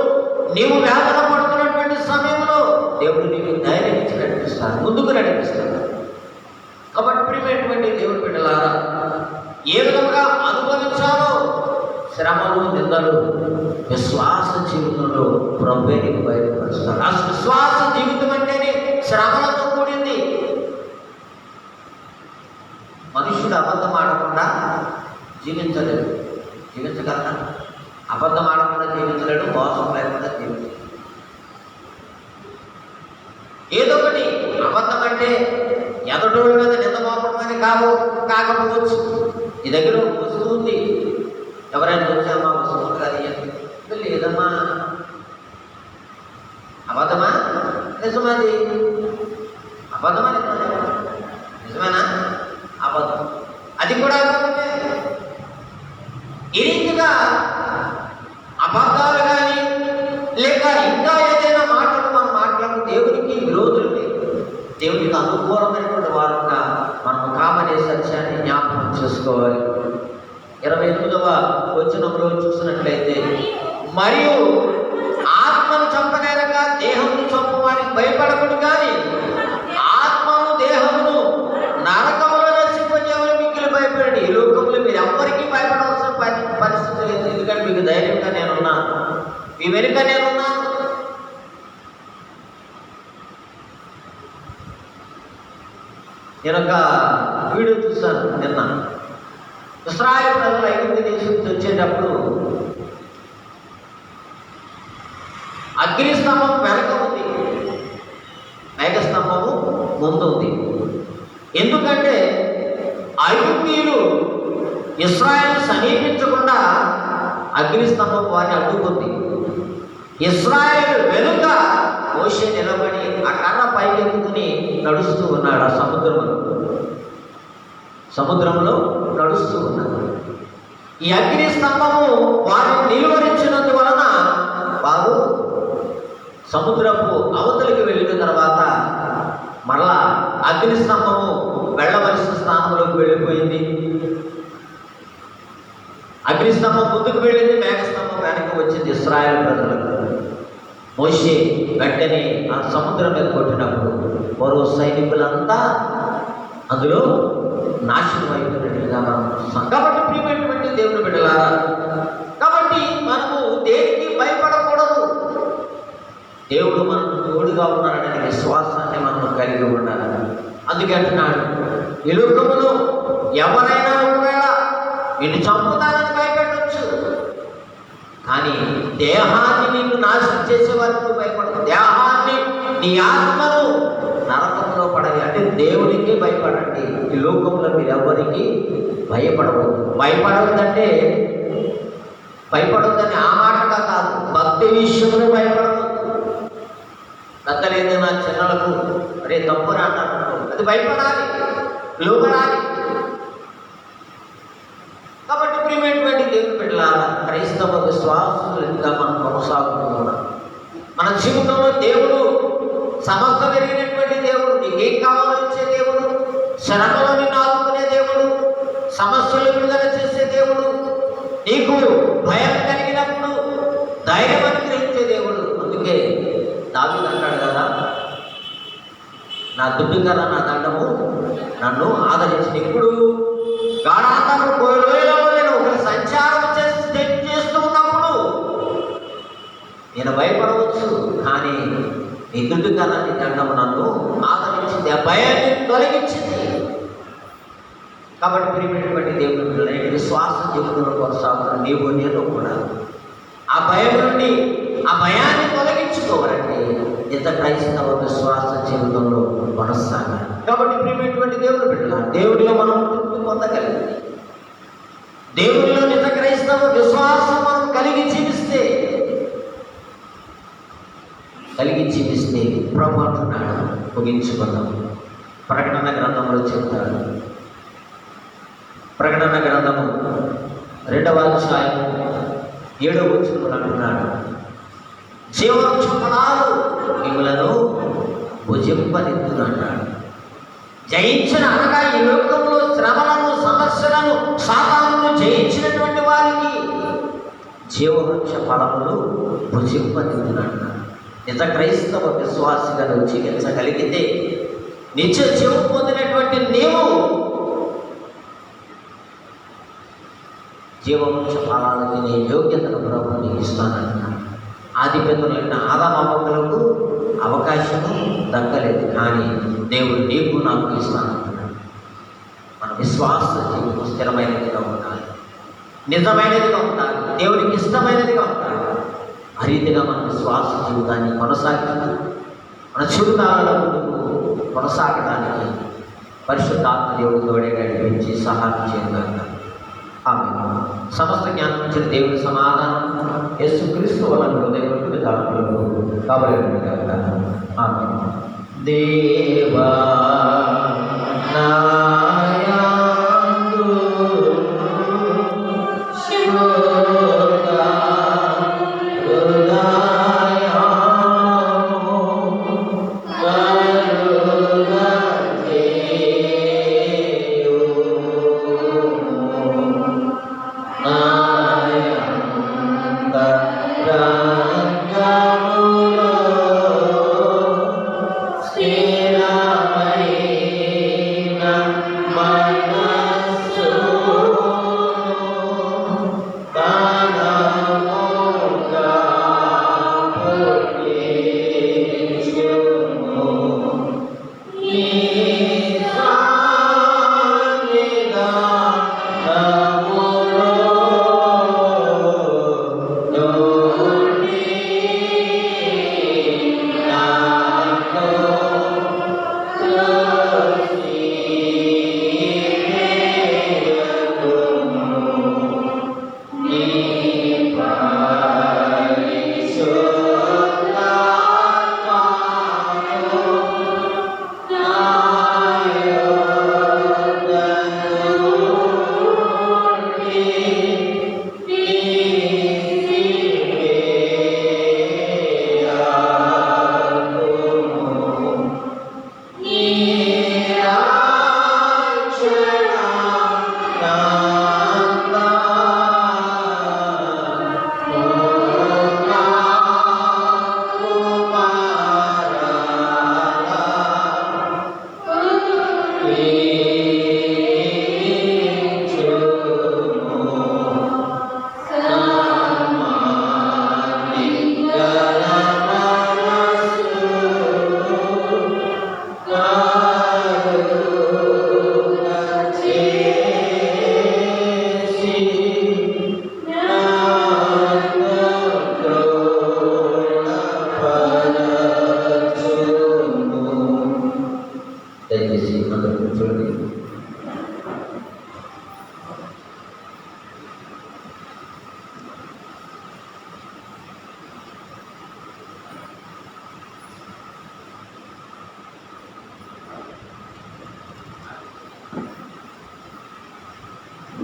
నీవు వేదన పడుతున్నటువంటి సమయంలో దేవుడు నీకు ధైర్యం ఇచ్చి నడిపిస్తాడు, ముందుకు నడిపిస్తాడు. కాబట్టి ప్రియమైనటువంటి దేవుని బిడ్డలారా, ఏ విధంగా అనుభవించాలో శ్రమలు, నిందలు విశ్వాస జీవితంలో ప్రభువే నీకు బయటపరుస్తాడు. ఆ విశ్వాస జీవితం అంటేనే శ్రమలతో కూడింది. మనుషుడు అబద్ధం ఆడకుండా జీవించలేడు. జీవించగలరా? అబద్ధం ఆడకుండా జీవించలేడు, మోసం లేకుండా జీవించలేడు. ఏదో ఒకటి అబద్ధం అంటే ఎదటోళ్ళ మీద నిందమోపడం అని కాకపోవచ్చు. నీ దగ్గర వస్తువు ఉంది, ఎవరైనా వచ్చామా వస్తువు కాదు, లేదమ్మా, అబద్ధమా నిజమాది, అబద్ధమా నిజమేనా? అబద్ధం, అది కూడా అబద్ధమే. ఈ రీతిగా అబద్ధాలు కానీ లేక ఇంకా ఏదైనా మాటలు మనం మాట్లాడుతూ దేవునికి విరోధులమే, దేవునికి అనుకూలమైనటువంటి వారుగా మనం కామనే సత్యాన్ని జ్ఞాపకం చేసుకోవాలి. 28వ వచనంలో చూసినట్లయితే మరియు ఆత్మను చంపనేరక దేహమును చంపవానికి భయపడకుడు కానీ ఆత్మను దేహమును నరకములో నశింపజేయమని మిక్కిలి భయపడండి. ఈ లోకంలో మీరు ఎవ్వరికీ భయపడవలసిన పరిస్థితి లేదు. ఎందుకంటే మీకు ధైర్యంగా నేనున్నా, మీ వెనుక నేనున్నా. నేను ఒక వీడియో చూశాను నిన్న. ఇశ్రాయేలు ప్రజలు ఐగుప్తు దేశం నుంచి వచ్చేటప్పుడు అగ్నిస్తంభం వెనక ఉంది, మేఘస్తంభము ముందు ఉంది. ఎందుకంటే ఐగుప్తీయులు ఇశ్రాయేలు సమీపించకుండా అగ్నిస్తంభం వారిని అడ్డుకుంది. ఇశ్రాయేలు వెనుక మోషే నిలబడి ఆ కర్ర పైకెత్తుకుని నడుస్తూ ఉన్నాడు. ఆ సముద్రంలో నడుస్తూ ఉన్నాడు. ఈ అగ్ని స్తంభము వారిని నిలువరించినందువలన వారు సముద్రపు అవతలికి వెళ్ళిన తర్వాత మరలా అగ్ని స్తంభము వెళ్ళవలసిన స్థానంలోకి వెళ్ళిపోయింది. అగ్ని స్తంభం ముందుకు వెళ్ళింది, మేఘస్తంభం వెనక్కి వచ్చింది ఇశ్రాయేలు ప్రజలకు. మోషే వెంటనే ఆ సముద్రం మీద కొట్టినప్పుడు మరో సైనికులంతా అందులో నాశనం అయిపోయినట్లుగా మనం చూస్తాం. కాబట్టి ప్రియమైనటువంటి దేవుని బిడ్డలారా, కాబట్టి మనము దేనికి భయపడకూడదు. దేవుడు మనకు తోడుగా ఉన్నాడనే విశ్వాసాన్ని మనం కలిగి ఉండాలి. అందుకే అంటున్నాడు, ఈ లోకములో ఎవరైనా ఒకవేళ నిన్ను చంపుతానని భయపెట్టవచ్చు, కానీ దేహాన్ని నీకు నాశనం చేసే వారికి భయపడదు. దేహాన్ని, నీ ఆత్మను నరకంలో పడది. అంటే దేవునికి భయపడండి. ఈ లోకంలో మీరు ఎవరికి భయపడవద్దు. భయపడవద్దంటే భయపడవద్దని ఆ మాటగా కాదు, భక్తి విషయంలో భయపడవద్దు. పెద్దలు ఏదైనా చిన్నలకు అరే తప్పురా అంటారు, అది భయపడాలి, లోపడాలి. కాబట్టి ప్రియమైనటువంటి దేవుని బిడ్డలారా, క్రైస్తవ విశ్వాసులుగా మనం కొనసాగుతూ ఉన్నాం. మన జీవితంలో దేవుడు సమస్త పెరిగినటువంటి దేవుడు, నీకేం కావాలో ఇచ్చే దేవుడు, శ్రమలో నిన్ను ఆదుకునే దేవుడు, సమస్యలు విడుదల చేసే దేవుడు, నీకు భయం కలిగినప్పుడు ధైర్యం అనుగ్రహించే దేవుడు. అందుకే దావీదు అంటాడు కదా, నా దుడ్డు కదా నా దండము నన్ను ఆదరించిన. ఇప్పుడు గాఢాంతరపు లోయలో నేను ఒక సంచారం చేస్తూ ఉన్నప్పుడు నేను భయపడవచ్చు, కానీ నీ దుడ్డు కదా నీ దండము నన్ను ఆదరించింది, ఆ భయాన్ని తొలగించింది. కాబట్టి ప్రియమైనటువంటి దేవుని బిడ్డలారా, విశ్వాసం జీవితంలో కొనసాగుతున్న నీవు నేను కూడా ఆ భయం నుండి ఆ భయాన్ని తొలగించుకోవాలంటే ఇంత క్రైస్తవ విశ్వాస జీవితంలో కొనసాగాలి. కాబట్టి ప్రియమైనటువంటి దేవుని బిడ్డలారా, దేవుడిలో మనం తృప్తి పొందగలిగింది. దేవుడిలో నిజ క్రైస్తవ విశ్వాసం మనం కలిగి జీవిస్తే ప్రభు అంటున్నాడు. ముగించుకుందాం. ప్రకటన గ్రంథంలో చెప్తాడు. ప్రకటన గ్రంథము 2వ అధ్యాయం 7వ వచనంలో అంటున్నాడు, జీవవృక్ష ఫలాలు మిమ్మలను భుజింపనిద్దును అన్నాడు. జయించిన అనగా ఈ లోకంలో శ్రమలను, సమస్యలను, సాతానును జయించినటువంటి వారికి జీవవృక్ష ఫలములు భుజింపనిద్దును అన్నాడు. నిజ క్రైస్తవ విశ్వాసిగా నువ్వు జీవించగలిగితే, నిత్య జీవం పొందినటువంటి నీవు జీవవృక్ష ఫలాలు తినే యోగ్యతను ప్రభు నీకు ఇస్తానంటున్నాడు. ఆదిపితరులైన ఆదామమ్మకులకు అవకాశము దక్కలేదు, కానీ దేవుడు నీకు నాకు ఇస్తానంటున్నాడు. మన విశ్వాస జీవితం స్థిరమైనదిగా ఉండాలి, నిజమైనదిగా ఉండాలి, దేవుడికి ఇష్టమైనదిగా ఉండాలి. ఆ రీతిగా మన విశ్వాస జీవితాన్ని కొనసాగించాలి. మన జీవితాలలో కొనసాగడానికి పరిశుద్ధాత్మ దేవుడి తోడే నడిపించి సహాయం చేయగలగాలి. ఆమె సమస్త జ్ఞానం ఇచ్చిన దేవుని సమాధానం యేసుక్రీస్తు వలన హృదయపడుతున్న దాడులకు కాబట్టి ఆమె దేవా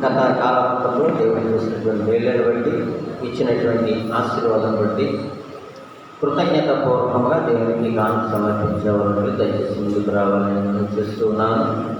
గత కాలంలో దేవుడు చేసినటువంటి మేళ్ళను బట్టి ఇచ్చినటువంటి ఆశీర్వాదం బట్టి కృతజ్ఞతాపూర్వకంగా దేవునికి గానం సమర్పించేవాళ్ళు దయచేసి ముందుకు రావాలని నేను చేస్తున్నాను.